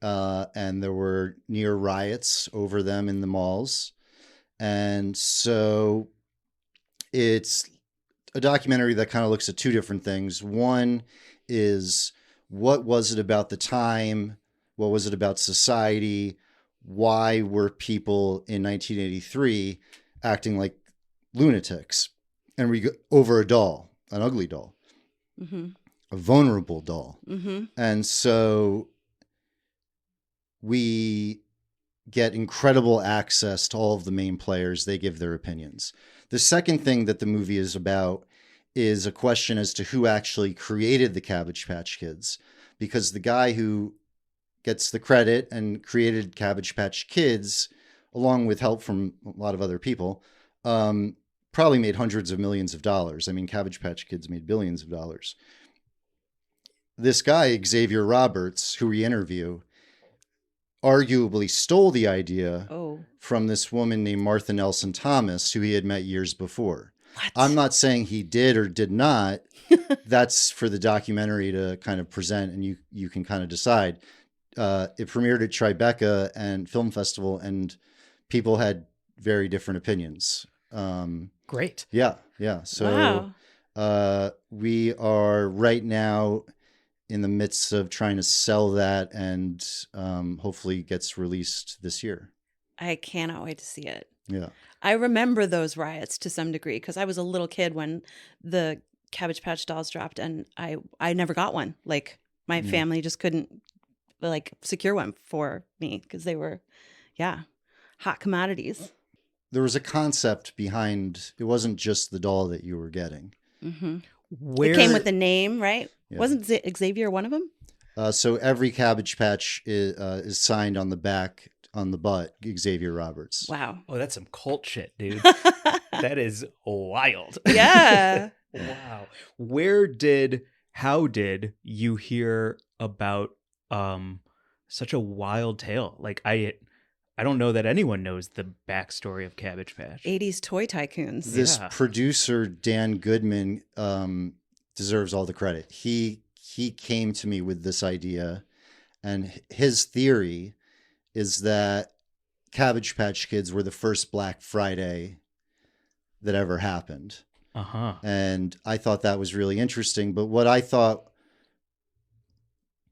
Speaker 4: And there were near riots over them in the malls. And so it's a documentary that kind of looks at two different things. One is, what was it about the time? What was it about society? Why were people in 1983 acting like lunatics? And we go over a doll, an ugly doll, a vulnerable doll. And so we get incredible access to all of the main players. They give their opinions. The second thing that the movie is about is a question as to who actually created the Cabbage Patch Kids, because the guy who gets the credit and created Cabbage Patch Kids, along with help from a lot of other people, probably made hundreds of millions of dollars. I mean, Cabbage Patch Kids made billions of dollars. This guy, Xavier Roberts, who we interview, arguably stole the idea from this woman named Martha Nelson Thomas, who he had met years before. What? I'm not saying he did or did not. That's for the documentary to kind of present, and you can kind of decide. It premiered at Tribeca and Film Festival, and people had very different opinions.
Speaker 2: Great.
Speaker 4: Yeah. So we are right now in the midst of trying to sell that, and hopefully gets released this year.
Speaker 3: I cannot wait to see it.
Speaker 4: Yeah.
Speaker 3: I remember those riots to some degree because I was a little kid when the Cabbage Patch dolls dropped, and I never got one. Like, my family just couldn't secure one for me because they were, hot commodities.
Speaker 4: There was a concept behind, it wasn't just the doll that you were getting.
Speaker 3: It came with a name, right? Yeah. Wasn't Xavier one of them?
Speaker 4: So every Cabbage Patch is signed on the back, on the butt, Xavier Roberts.
Speaker 3: Wow.
Speaker 2: Oh, that's some cult shit, dude. That is wild.
Speaker 3: Yeah.
Speaker 2: Wow. How did you hear about such a wild tale? Like, I don't know that anyone knows the backstory of Cabbage Patch.
Speaker 3: 80s toy tycoons.
Speaker 4: This producer, Dan Goodman, deserves all the credit. He came to me with this idea, and his theory is that Cabbage Patch Kids were the first Black Friday that ever happened. And I thought that was really interesting. But what I thought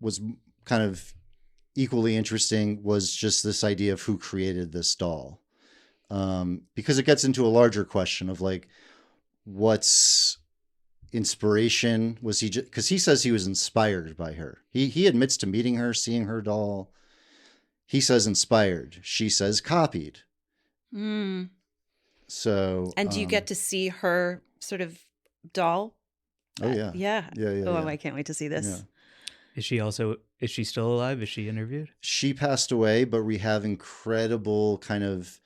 Speaker 4: was kind of equally interesting was just this idea of who created this doll. Because it gets into a larger question of like, what's inspiration? Was he just, because he says he was inspired by her. He admits to meeting her, seeing her doll. He says inspired. She says copied. So,
Speaker 3: and do you get to see her sort of doll?
Speaker 4: Oh yeah.
Speaker 3: Yeah.
Speaker 4: Oh,
Speaker 3: I can't wait to see this.
Speaker 4: Yeah.
Speaker 2: Is she still alive? Is she interviewed?
Speaker 4: She passed away, but we have incredible kind of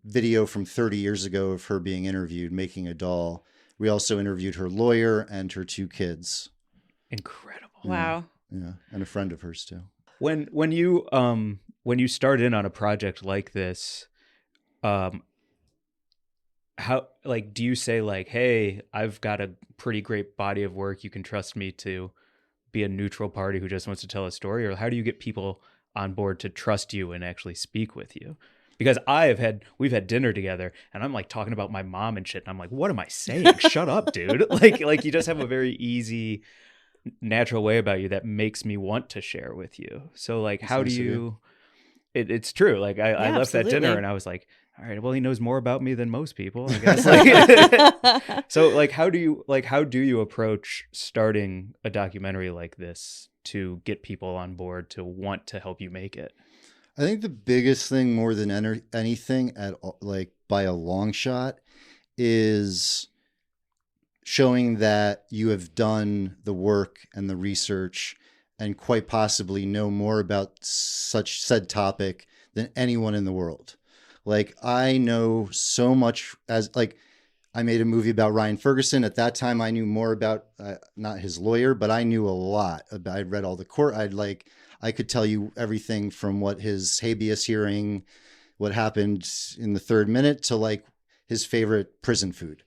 Speaker 4: video from 30 years ago of her being interviewed, making a doll. We also interviewed her lawyer and her two kids.
Speaker 2: Incredible.
Speaker 3: Wow.
Speaker 4: Yeah. And a friend of hers too.
Speaker 2: When you start in on a project like this, how, like, do you say like, hey, I've got a pretty great body of work, you can trust me to be a neutral party who just wants to tell a story? Or how do you get people on board to trust you and actually speak with you? Because we've had dinner together, and I'm like talking about my mom and shit, and I'm like, what am I saying? Shut up, dude. Like you just have a very easy, natural way about you that makes me want to share with you. So like, how do you? It's true. Like I left that dinner and I was like, all right, well, he knows more about me than most people, I guess. Like, so like, how do you approach starting a documentary like this to get people on board to want to help you make it?
Speaker 4: I think the biggest thing, more than anything, like by a long shot, is showing that you have done the work and the research and quite possibly know more about said topic than anyone in the world. Like, I know so much as like, I made a movie about Ryan Ferguson. At that time, I knew more about, not his lawyer, but I knew a lot about, I'd read all the court. I could tell you everything from what his habeas hearing, what happened in the third minute, to like his favorite prison food.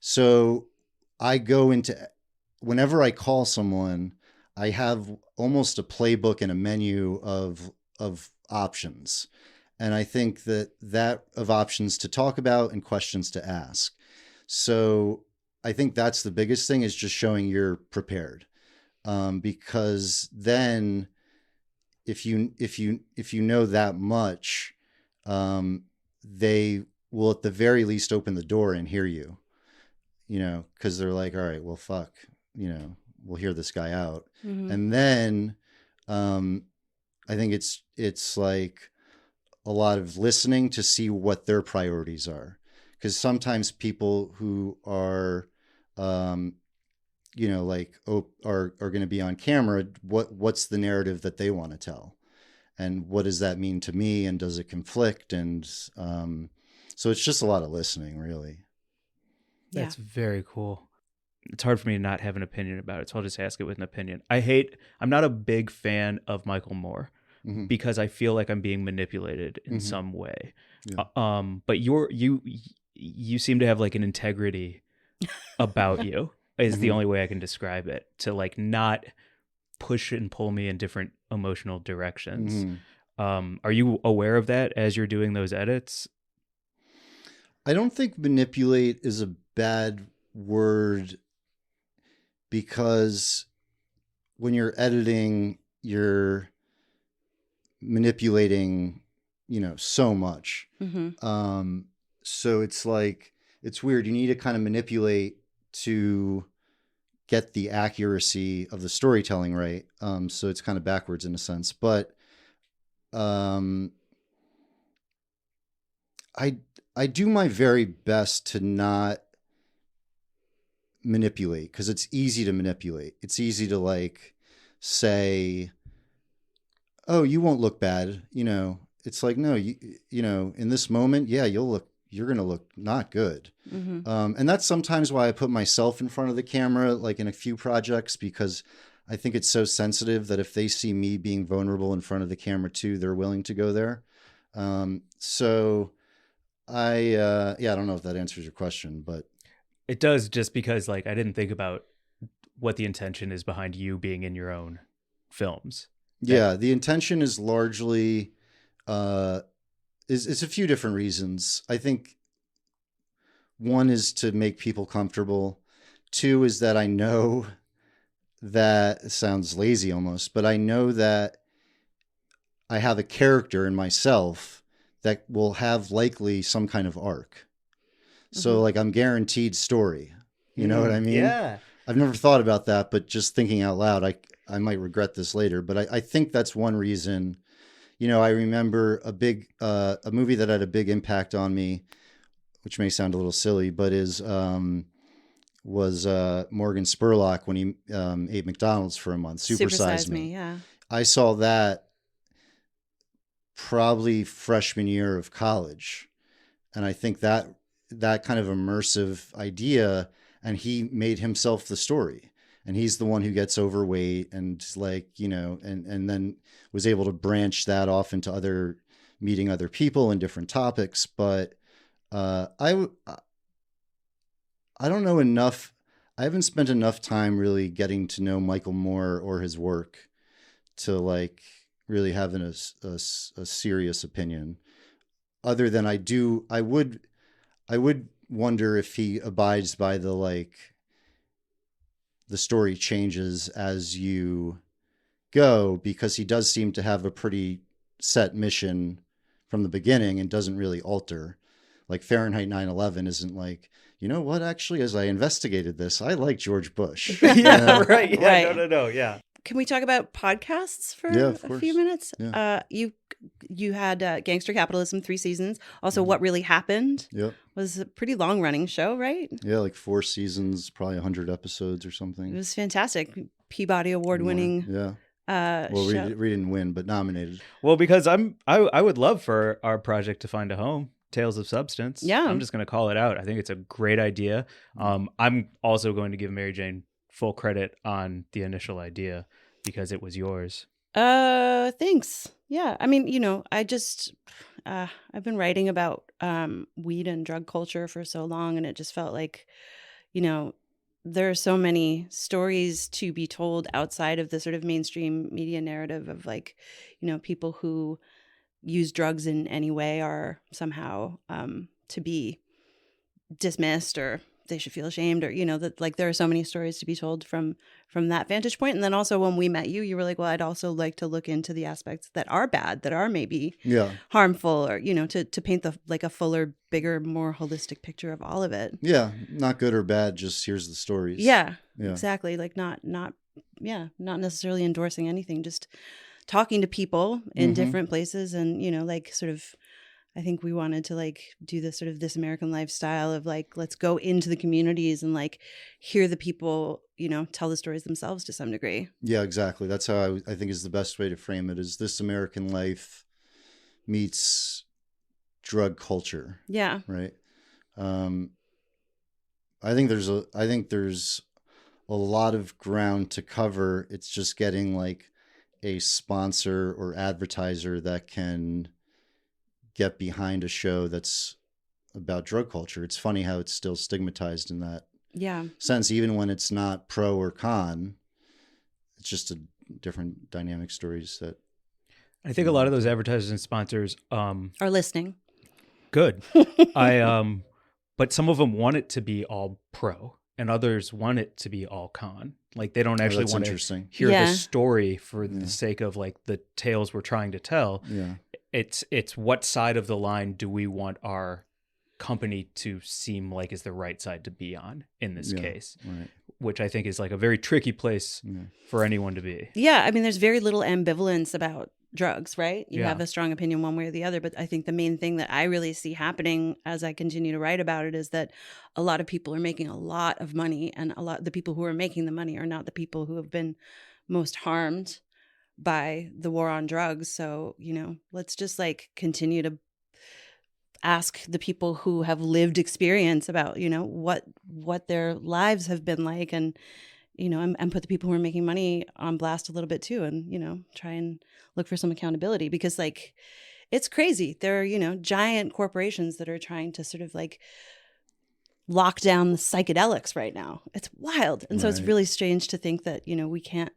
Speaker 4: So I go into, whenever I call someone, I have almost a playbook and a menu of options. And I think that of options to talk about and questions to ask. So I think that's the biggest thing, is just showing you're prepared. Because then if you know that much, they will at the very least open the door and hear you, because they're like, all right, well, fuck, we'll hear this guy out. Mm-hmm. And then I think it's like a lot of listening to see what their priorities are. Because sometimes people who are, are going to be on camera, what's the narrative that they want to tell? And what does that mean to me? And does it conflict? And so it's just a lot of listening, really.
Speaker 2: That's very cool. It's hard for me to not have an opinion about it, so I'll just ask it with an opinion. I'm not a big fan of Michael Moore, mm-hmm. because I feel like I'm being manipulated in mm-hmm. some way. Yeah. But you seem to have like an integrity about you, is mm-hmm. the only way I can describe it, to like not push and pull me in different emotional directions. Mm-hmm. Are you aware of that as you're doing those edits?
Speaker 4: I don't think manipulate is a bad word, because when you're editing, you're manipulating, so much. Mm-hmm. So it's like, it's weird. You need to kind of manipulate to get the accuracy of the storytelling right. So it's kind of backwards in a sense, but I do my very best to not manipulate, because it's easy to manipulate. It's easy to like say, oh, you won't look bad. It's like, no, in this moment, yeah, you're going to look not good. Mm-hmm. And that's sometimes why I put myself in front of the camera, like in a few projects, because I think it's so sensitive that if they see me being vulnerable in front of the camera too, they're willing to go there. So I don't know if that answers your question, but
Speaker 2: it does, just because like I didn't think about what the intention is behind you being in your own films.
Speaker 4: Yeah, the intention is largely is a few different reasons. I think one is to make people comfortable. Two is that I know that, it sounds lazy almost, but I know that I have a character in myself that will have likely some kind of arc. So mm-hmm. like I'm guaranteed story. You know what I mean?
Speaker 2: Yeah.
Speaker 4: I've never thought about that, but just thinking out loud, I might regret this later, but I think that's one reason. I remember a movie that had a big impact on me, which may sound a little silly, but was Morgan Spurlock when he ate McDonald's for a month. Super Size Me.
Speaker 3: Yeah.
Speaker 4: I saw that probably freshman year of college. And I think that kind of immersive idea, and he made himself the story, and he's the one who gets overweight and like, and then was able to branch that off into meeting other people and different topics. But I don't know enough. I haven't spent enough time really getting to know Michael Moore or his work to like really have a serious opinion, other than I would wonder if he abides by the story changes as you go, because he does seem to have a pretty set mission from the beginning and doesn't really alter. Like Fahrenheit 9/11 isn't like, what, actually, as I investigated this, I like George Bush.
Speaker 2: Yeah, right. Yeah, right. No. Yeah.
Speaker 3: Can we talk about podcasts for a few minutes? Yeah. You had Gangster Capitalism, 3 seasons. Also, What Really Happened was a pretty long-running show, right?
Speaker 4: Yeah, like 4 seasons, probably 100 episodes or something.
Speaker 3: It was fantastic. Peabody Award-winning.
Speaker 4: Yeah. Well, we didn't win, but nominated.
Speaker 2: Well, because I would love for our project to find a home. Tales of Substance.
Speaker 3: Yeah.
Speaker 2: I'm just going to call it out. I think it's a great idea. I'm also going to give Mary Jane full credit on the initial idea because it was yours.
Speaker 3: Thanks. Yeah. I mean, I just, I've been writing about weed and drug culture for so long, and it just felt like, there are so many stories to be told outside of the sort of mainstream media narrative of like, people who use drugs in any way are somehow to be dismissed, or they should feel ashamed, or that like there are so many stories to be told from that vantage point. And then also when we met you were like, well, I'd also like to look into the aspects that are bad, that are maybe harmful, or to paint like a fuller, bigger, more holistic picture of all of it.
Speaker 4: Yeah, not good or bad, just here's the stories.
Speaker 3: Yeah. Exactly. Like not necessarily endorsing anything, just talking to people in different places, and like sort of, I think we wanted to like do this sort of This American Lifestyle of like, let's go into the communities and like hear the people, tell the stories themselves to some degree.
Speaker 4: Yeah, exactly. That's how I think is the best way to frame it, is This American Life meets drug culture.
Speaker 3: Yeah.
Speaker 4: Right. I think there's a lot of ground to cover. It's just getting like a sponsor or advertiser that can get behind a show that's about drug culture. It's funny how it's still stigmatized in that sense, even when it's not pro or con. It's just a different dynamic stories that
Speaker 2: I think a lot of those advertisers and sponsors
Speaker 3: are listening.
Speaker 2: Good. But some of them want it to be all pro, and others want it to be all con. Like they don't actually want to hear the story for the sake of like the tales we're trying to tell.
Speaker 4: Yeah.
Speaker 2: It's what side of the line do we want our company to seem like is the right side to be on in this case, which I think is like a very tricky place for anyone to be.
Speaker 3: Yeah. I mean, there's very little ambivalence about drugs, right? You have a strong opinion one way or the other, but I think the main thing that I really see happening as I continue to write about it is that a lot of people are making a lot of money, and a lot of the people who are making the money are not the people who have been most harmed by the war on drugs. So, let's just like continue to ask the people who have lived experience about, what their lives have been like, and and put the people who are making money on blast a little bit too, and try and look for some accountability, because like it's crazy. There are, giant corporations that are trying to sort of like lock down the psychedelics right now. It's wild. And so it's really strange to think that, we can't,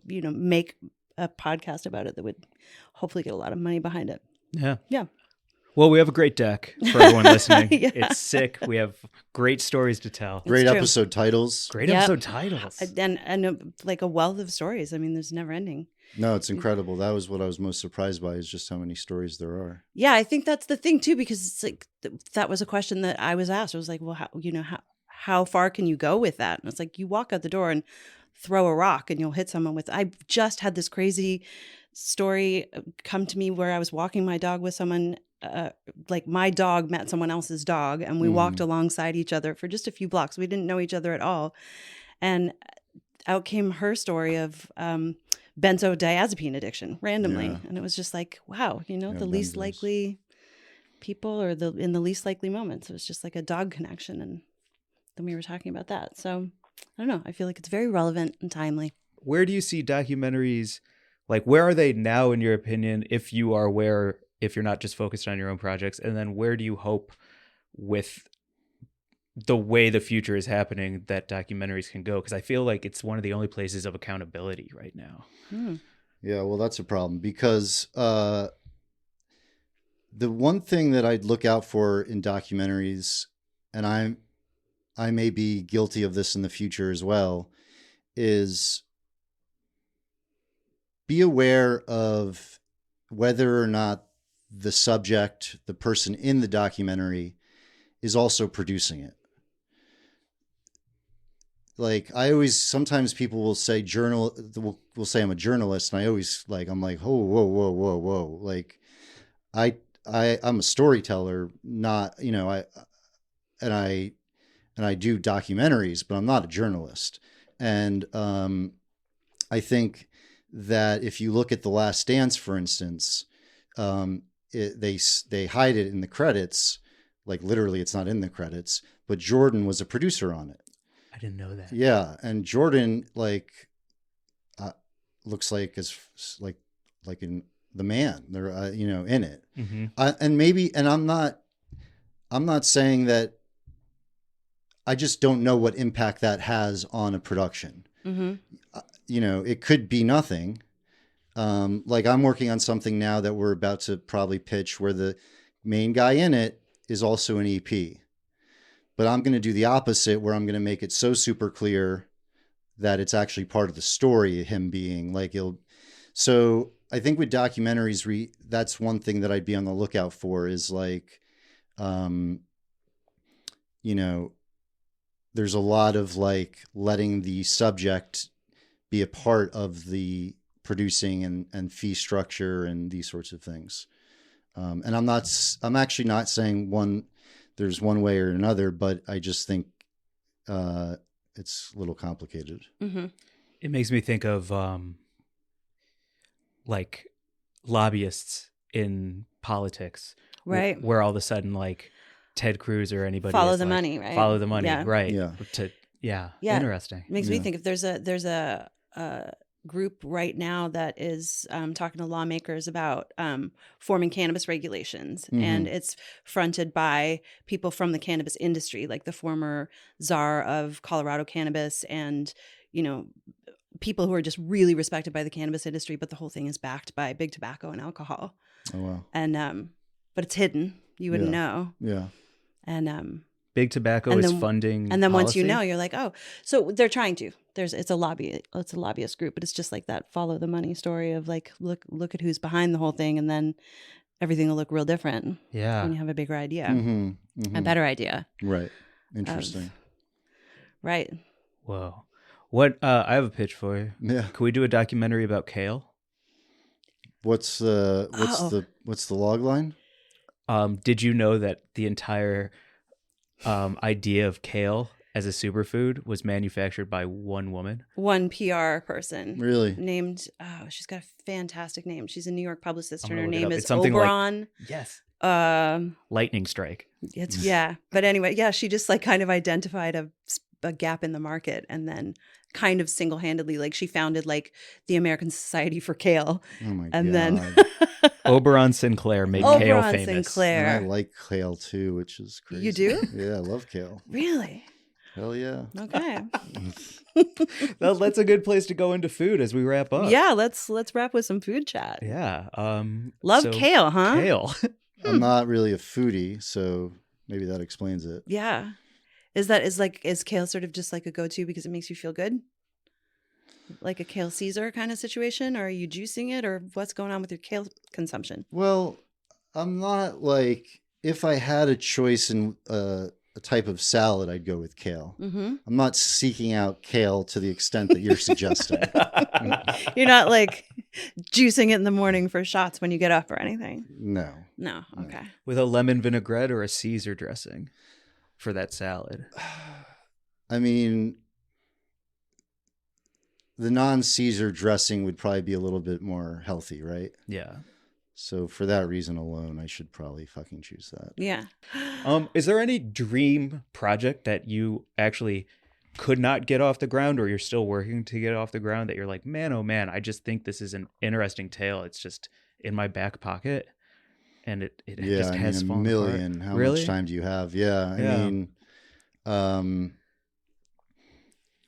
Speaker 3: make a podcast about it that would hopefully get a lot of money behind it.
Speaker 2: Yeah.
Speaker 3: Yeah.
Speaker 2: Well, we have a great deck for everyone listening. It's sick. We have great stories to tell.
Speaker 4: Great episode titles.
Speaker 2: Great episode titles.
Speaker 3: And like a wealth of stories. I mean, there's never ending.
Speaker 4: No, it's incredible. That was what I was most surprised by, is just how many stories there are.
Speaker 3: Yeah, I think that's the thing too, because it's like that was a question that I was asked. I was like, well, how far can you go with that? And it's like, you walk out the door and throw a rock and you'll hit someone with. I just had this crazy story come to me where I was walking my dog with someone. Like my dog met someone else's dog, and we walked alongside each other for just a few blocks. We didn't know each other at all. And out came her story of benzodiazepine addiction randomly. Yeah. And it was just like, wow, the least likely people, or in the least likely moments. It was just like a dog connection. And then we were talking about that. So I don't know. I feel like it's very relevant and timely.
Speaker 2: Where do you see documentaries? Like, where are they now, in your opinion, if you are aware, if you're not just focused on your own projects? And then where do you hope, with the way the future is happening, that documentaries can go? Because I feel like it's one of the only places of accountability right now.
Speaker 4: Yeah, well, that's a problem, because the one thing that I'd look out for in documentaries, and I may be guilty of this in the future as well, is be aware of whether or not the subject, the person in the documentary, is also producing it. Like, sometimes people will say will say I'm a journalist, and I always I'm like, oh, whoa. Like, I'm a storyteller, not, and I do documentaries, but I'm not a journalist. And I think that if you look at The Last Dance, for instance, they hide it in the credits, like literally it's not in the credits, but Jordan was a producer on it.
Speaker 2: I didn't know that.
Speaker 4: Yeah, and Jordan looks like in The Man. They're in it, and I'm not saying that. I just don't know what impact that has on a production.
Speaker 3: Mm-hmm.
Speaker 4: It could be nothing. Like I'm working on something now that we're about to probably pitch where the main guy in it is also an EP. But I'm going to do the opposite, where I'm going to make it so super clear that it's actually part of the story, him being like So I think with documentaries, that's one thing that I'd be on the lookout for is like, there's a lot of like letting the subject be a part of the producing and fee structure and these sorts of things. And I'm actually not saying there's one way or another, but I just think it's a little complicated.
Speaker 3: Mm-hmm.
Speaker 2: It makes me think of like lobbyists in politics,
Speaker 3: right?
Speaker 2: Where all of a sudden like Ted Cruz or anybody
Speaker 3: follow the money, right?
Speaker 2: Follow the money,
Speaker 3: yeah.
Speaker 2: right?
Speaker 3: Yeah.
Speaker 2: Interesting.
Speaker 3: It makes me think if there's a group right now that is talking to lawmakers about forming cannabis regulations,
Speaker 4: Mm-hmm.
Speaker 3: and it's fronted by people from the cannabis industry, like the former czar of Colorado cannabis, and people who are just really respected by the cannabis industry, but the whole thing is backed by big tobacco and alcohol.
Speaker 4: Oh wow!
Speaker 3: And but it's hidden; you wouldn't know.
Speaker 4: Yeah.
Speaker 3: And
Speaker 2: big tobacco is funding,
Speaker 3: and then
Speaker 2: policy?
Speaker 3: Once you know, you're like, oh, so they're trying to. It's a lobbyist group, but it's just like that follow the money story of like, look at who's behind the whole thing, and then everything will look real different.
Speaker 2: Yeah,
Speaker 3: when you have a bigger idea,
Speaker 4: mm-hmm. Mm-hmm.
Speaker 3: a better idea.
Speaker 4: Right. Interesting.
Speaker 3: Right.
Speaker 2: Whoa. What? I have a pitch for you.
Speaker 4: Yeah.
Speaker 2: Can we do a documentary about kale?
Speaker 4: What's the log line?
Speaker 2: Did you know that the entire idea of kale as a superfood was manufactured by one woman?
Speaker 3: One PR person.
Speaker 4: Really?
Speaker 3: Named, she's got a fantastic name. She's a New York publicist, and her
Speaker 2: look it
Speaker 3: name
Speaker 2: up.
Speaker 3: is
Speaker 2: It's something
Speaker 3: Oberon.
Speaker 2: like, yes.
Speaker 3: Lightning
Speaker 2: strike.
Speaker 3: Yeah. But anyway, yeah, she just like kind of identified a gap in the market, and then kind of single-handedly, like she founded like the American Society for Kale.
Speaker 4: Oh my
Speaker 3: and
Speaker 4: God.
Speaker 3: then
Speaker 2: Oberon Sinclair made kale famous.
Speaker 3: Sinclair.
Speaker 4: And I like kale too, which is crazy.
Speaker 3: You do?
Speaker 4: Yeah, I love kale.
Speaker 3: Really?
Speaker 4: Hell yeah.
Speaker 3: Okay.
Speaker 2: Well, that's a good place to go into food as we wrap up.
Speaker 3: Yeah, let's wrap with some food chat.
Speaker 2: Yeah.
Speaker 3: Love kale, huh?
Speaker 2: Kale.
Speaker 4: I'm not really a foodie, so maybe that explains it.
Speaker 3: Yeah. Is kale sort of just like a go-to because it makes you feel good? Like a kale Caesar kind of situation? Or are you juicing it, or what's going on with your kale consumption?
Speaker 4: Well, I'm not like, if I had a choice in a type of salad, I'd go with kale.
Speaker 3: Mm-hmm.
Speaker 4: I'm not seeking out kale to the extent that you're suggesting.
Speaker 3: You're not like juicing it in the morning for shots when you get up or anything?
Speaker 4: No.
Speaker 3: Okay.
Speaker 2: With a lemon vinaigrette or a Caesar dressing for that salad?
Speaker 4: I mean, the non-Caesar dressing would probably be a little bit more healthy, right?
Speaker 2: Yeah.
Speaker 4: So for that reason alone, I should probably fucking choose that.
Speaker 3: Yeah.
Speaker 2: Is there any dream project that you actually could not get off the ground, or you're still working to get off the ground, that you're like, man, oh man, I just think this is an interesting tale. It's just in my back pocket, and it just has fallen
Speaker 4: million.
Speaker 2: apart.
Speaker 4: How
Speaker 2: Really?
Speaker 4: much time do you have? Yeah. I mean,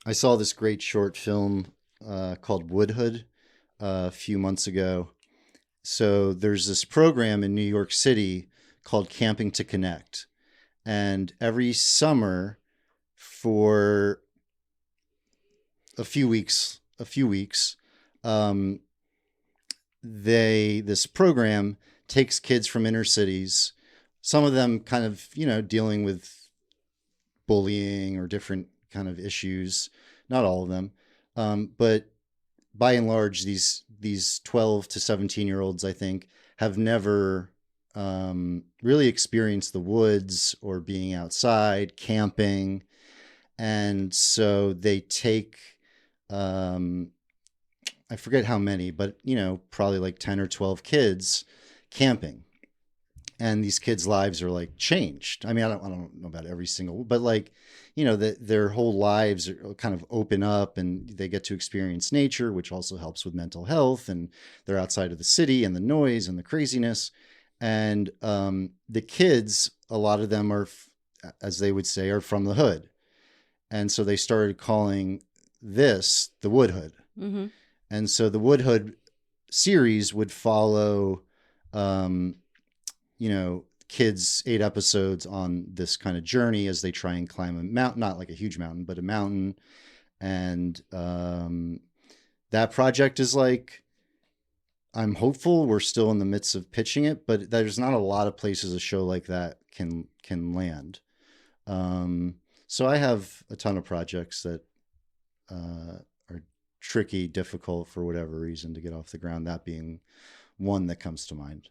Speaker 4: I saw this great short film called Woodhood a few months ago. So there's this program in New York City called Camping to Connect. And every summer for a few weeks, this program takes kids from inner cities, some of them kind of, dealing with bullying or different kind of issues, not all of them. But by and large, these 12 to 17-year-olds, I think, have never really experienced the woods or being outside, camping. And so they take, I I forget how many, but, probably like 10 or 12 kids camping. And these kids' lives are like changed. I mean, I don't know about every single, but like, their whole lives are kind of open up and they get to experience nature, which also helps with mental health. And they're outside of the city and the noise and the craziness. And the kids, a lot of them are, as they would say, are from the hood. And so they started calling this the Wood Hood. Mm-hmm. And so the Wood Hood series would follow, kids 8 episodes on this kind of journey as they try and climb a mountain, not like a huge mountain, but a mountain. And that project is like, I'm hopeful. We're still in the midst of pitching it, but there's not a lot of places a show like that can land. So I have a ton of projects that are tricky, difficult for whatever reason to get off the ground, that being one that comes to mind.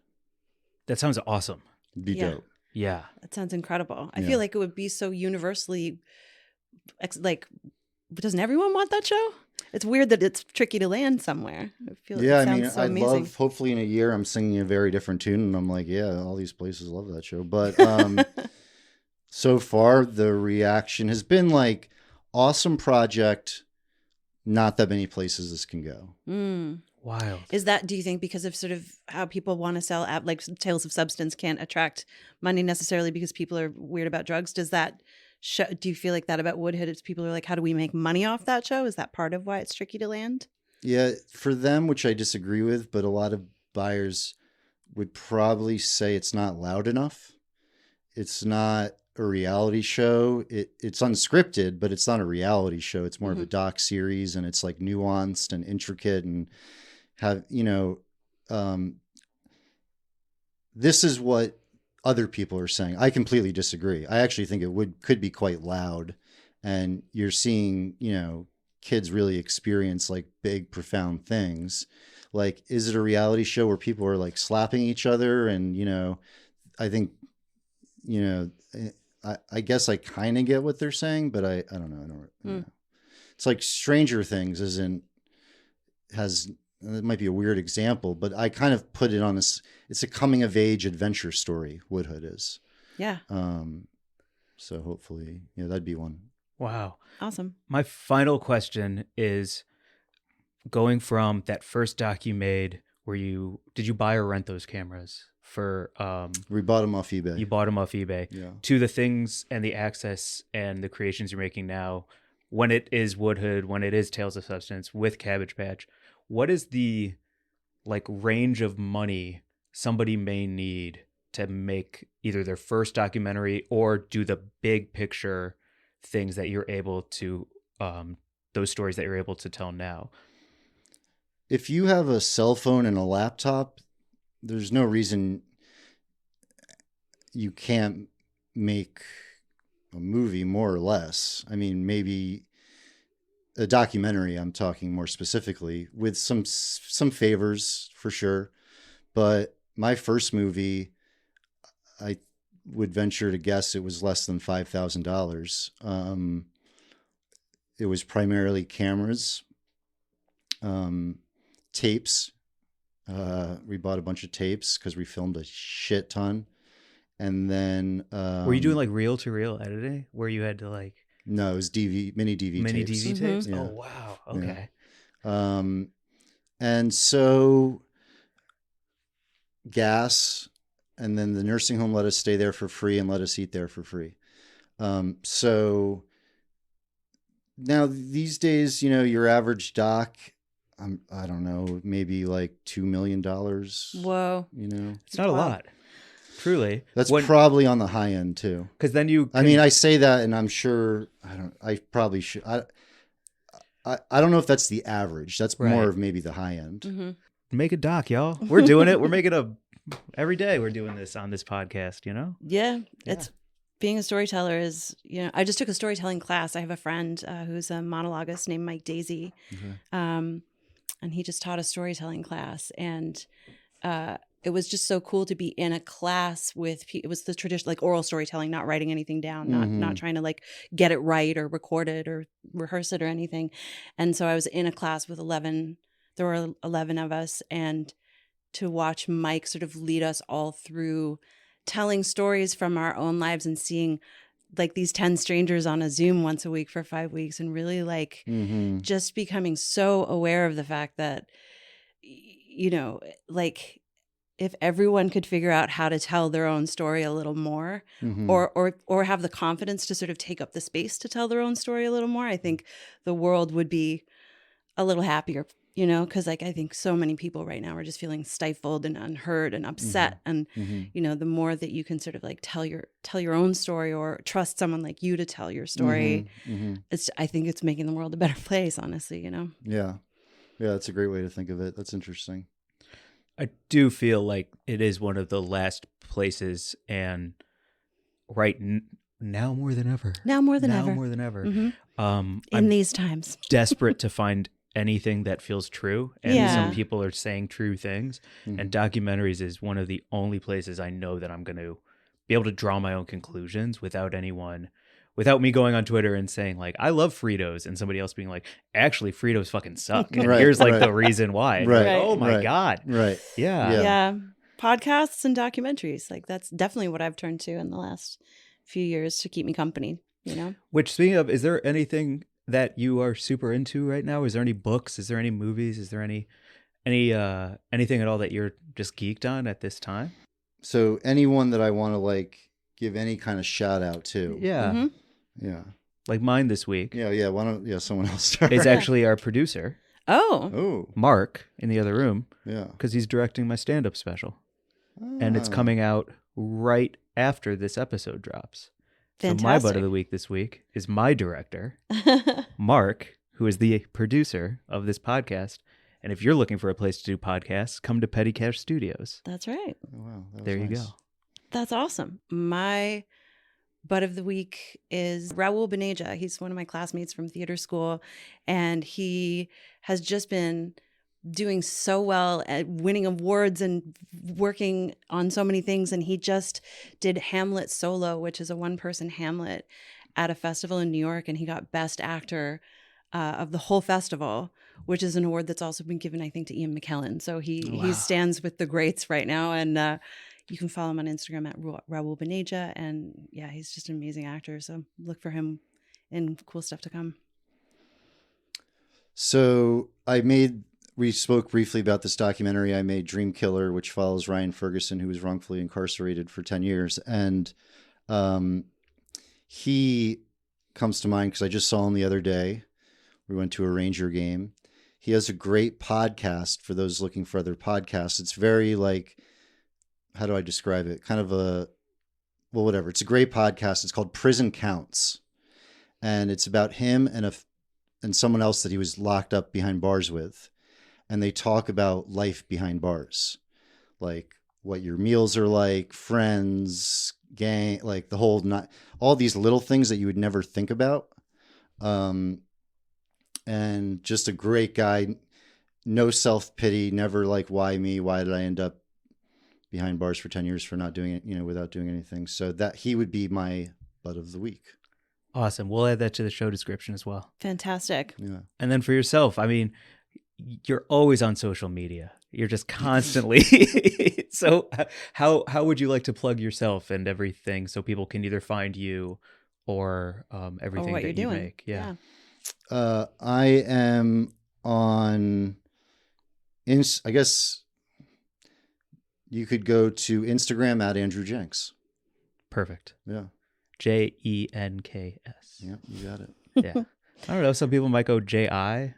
Speaker 2: That sounds awesome.
Speaker 4: It'd be dope.
Speaker 2: Yeah.
Speaker 3: That sounds incredible. I feel like it would be so universally, like, doesn't everyone want that show? It's weird that it's tricky to land somewhere. I feel like it sounds so amazing.
Speaker 4: Love, hopefully in a year I'm singing a very different tune and I'm like, yeah, all these places love that show. But so far the reaction has been like, awesome project, not that many places this can go.
Speaker 2: Wild.
Speaker 3: Is that, do you think, because of sort of how people want to sell, like Tales of Substance can't attract money necessarily because people are weird about drugs? Does that show, do you feel like that about Woodhead? It's people are like, how do we make money off that show? Is that part of why it's tricky to land?
Speaker 4: Yeah, for them, which I disagree with, but a lot of buyers would probably say it's not loud enough. It's not a reality show. It's unscripted, but it's not a reality show. It's more of a doc series, and it's like nuanced and intricate and have, this is what other people are saying. I completely disagree. I actually think it could be quite loud, and you're seeing, kids really experience like big, profound things. Like, is it a reality show where people are like slapping each other? And, I think, I guess I kind of get what they're saying, but I don't know. It's like Stranger Things it might be a weird example, but I kind of put it on this. It's a coming of age adventure story. Woodhood is. Yeah. So hopefully, that'd be one.
Speaker 2: Wow.
Speaker 3: Awesome.
Speaker 2: My final question is, going from that first doc you made, did you buy or rent those cameras for?
Speaker 4: We bought them off eBay.
Speaker 2: You bought them off eBay.
Speaker 4: Yeah.
Speaker 2: To the things and the access and the creations you're making now, when it is Woodhood, when it is Tales of Substance with Cabbage Patch, what is the range of money somebody may need to make either their first documentary or do the big picture things that you're able to, those stories that you're able to tell now?
Speaker 4: If you have a cell phone and a laptop, there's no reason you can't make a movie, more or less. I mean, maybe a documentary, I'm talking more specifically, with some favors for sure. But my first movie, I would venture to guess it was less than $5,000. It was primarily cameras, tapes. We bought a bunch of tapes because we filmed a shit ton. And then
Speaker 2: were you doing like reel to reel editing where you had to
Speaker 4: No, it was mini DV tapes.
Speaker 2: Yeah. Oh wow. Okay.
Speaker 4: Yeah. And so gas, and then the nursing home let us stay there for free and let us eat there for free. So now these days, your average doc, I don't know, maybe like $2 million.
Speaker 3: Whoa.
Speaker 2: It's not a lot. Truly.
Speaker 4: That's probably on the high end too.
Speaker 2: Because then
Speaker 4: I say that and I'm sure, I probably should. I don't know if that's the average. That's more of maybe the high end.
Speaker 3: Mm-hmm.
Speaker 2: Make a doc, y'all. We're doing it. We're making every day we're doing this on this podcast,
Speaker 3: Yeah. It's being a storyteller is, I just took a storytelling class. I have a friend who's a monologuist named Mike Daisy. Mm-hmm. And he just taught a storytelling class, and it was just so cool to be in a class with it was the tradition, like oral storytelling, not writing anything down, not trying to get it right or record it or rehearse it or anything. And so I was in a class with 11 there were 11 of us, and to watch Mike sort of lead us all through telling stories from our own lives and seeing like these 10 strangers on a Zoom once a week for 5 weeks, and really like just becoming so aware of the fact that, you know, like if everyone could figure out how to tell their own story a little more, or have the confidence to sort of take up the space to tell their own story a little more, I think the world would be a little happier, you know, because like I think so many people right now are just feeling stifled and unheard and upset. And, you know, the more that you can sort of like tell your own story, or trust someone like you to tell your story, I think it's making the world a better place, honestly, you know?
Speaker 4: Yeah. Yeah, that's a great way to think of it. That's interesting.
Speaker 2: I do feel like it is one of the last places, and now more than ever.
Speaker 3: Now more than ever. In these times.
Speaker 2: Desperate to find anything that feels true, and some people are saying true things, and documentaries is one of the only places I know that I'm going to be able to draw my own conclusions without me going on Twitter and saying like, I love Fritos, and somebody else being like, actually Fritos fucking suck, and here's like the reason why. And
Speaker 4: right.
Speaker 2: Like, oh my God.
Speaker 4: Right.
Speaker 3: Yeah. Podcasts and documentaries, like that's definitely what I've turned to in the last few years to keep me company, you know?
Speaker 2: Which, speaking of, is there anything that you are super into right now? Is there any books? Is there any movies? Is there anything at all that you're just geeked on at this time?
Speaker 4: So anyone that I want to like give any kind of shout out to.
Speaker 2: Yeah.
Speaker 4: Yeah.
Speaker 2: Like mine this week.
Speaker 4: Yeah. Why don't someone else start?
Speaker 2: It's actually our producer.
Speaker 3: Oh.
Speaker 2: Mark in the other room.
Speaker 4: Yeah.
Speaker 2: Because he's directing my stand-up special. And it's coming out right after this episode drops.
Speaker 3: Fantastic.
Speaker 2: So my butt of the week this week is my director, Mark, who is the producer of this podcast. And if you're looking for a place to do podcasts, come to Petty Cash Studios.
Speaker 3: That's right.
Speaker 4: Oh, wow.
Speaker 2: There you
Speaker 4: nice.
Speaker 2: go.
Speaker 3: That's awesome. My butt of the week is Raoul Bhaneja. He's one of my classmates from theater school, and he has just been doing so well at winning awards and working on so many things. And he just did Hamlet Solo, which is a one-person Hamlet at a festival in New York, and he got Best Actor of the whole festival, which is an award that's also been given, I think, to Ian McKellen. So he stands with the greats right now, and you can follow him on Instagram at Raoul Bhaneja, and yeah, he's just an amazing actor. So look for him in cool stuff to come.
Speaker 4: So we spoke briefly about this documentary I made, Dream Killer, which follows Ryan Ferguson, who was wrongfully incarcerated for 10 years. And he comes to mind because I just saw him the other day. We went to a Ranger game. He has a great podcast for those looking for other podcasts. It's very like, how do I describe it? Kind of whatever. It's a great podcast. It's called Prison Counts. And it's about him and someone else that he was locked up behind bars with. And they talk about life behind bars, like what your meals are like, friends, gang, like the whole, all these little things that you would never think about. And just a great guy, no self-pity, never like, why me? Why did I end up behind bars for 10 years for not doing it, without doing anything? So that he would be my butt of the week.
Speaker 2: Awesome. We'll add that to the show description as well.
Speaker 3: Fantastic.
Speaker 4: Yeah.
Speaker 2: And then for yourself, I mean, you're always on social media. You're just constantly. So how would you like to plug yourself and everything so people can either find you or everything that you make? Yeah.
Speaker 4: I am on, I guess you could go to Instagram at Andrew Jenks.
Speaker 2: Perfect.
Speaker 4: Yeah.
Speaker 2: JENKS.
Speaker 4: Yeah, you got it.
Speaker 2: Yeah. I don't know. Some people might go JI.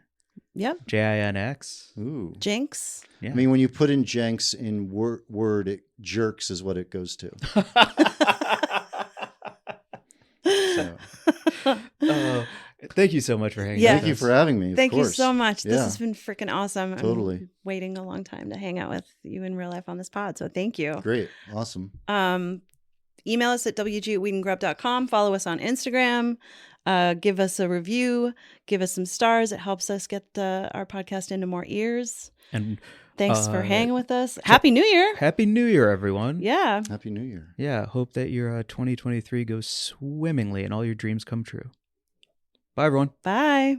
Speaker 3: Yep.
Speaker 2: JINX.
Speaker 4: Ooh.
Speaker 3: Jinx.
Speaker 2: Yeah.
Speaker 4: I mean, when you put in Jenks in word, it jerks is what it goes to. So.
Speaker 2: Thank you so much for hanging out.
Speaker 4: Thank you for having me.
Speaker 3: Thank you so much. This has been freaking awesome.
Speaker 4: Totally.
Speaker 3: I'm waiting a long time to hang out with you in real life on this pod. So thank you.
Speaker 4: Great. Awesome.
Speaker 3: Email us at wg@weedandgrub.com. Follow us on Instagram. Give us a review. Give us some stars. It helps us get our podcast into more ears.
Speaker 2: And
Speaker 3: thanks for hanging with us. Happy New Year.
Speaker 2: Happy New Year, everyone.
Speaker 3: Yeah.
Speaker 4: Happy New Year.
Speaker 2: Yeah. Hope that your 2023 goes swimmingly and all your dreams come true. Bye, everyone.
Speaker 3: Bye.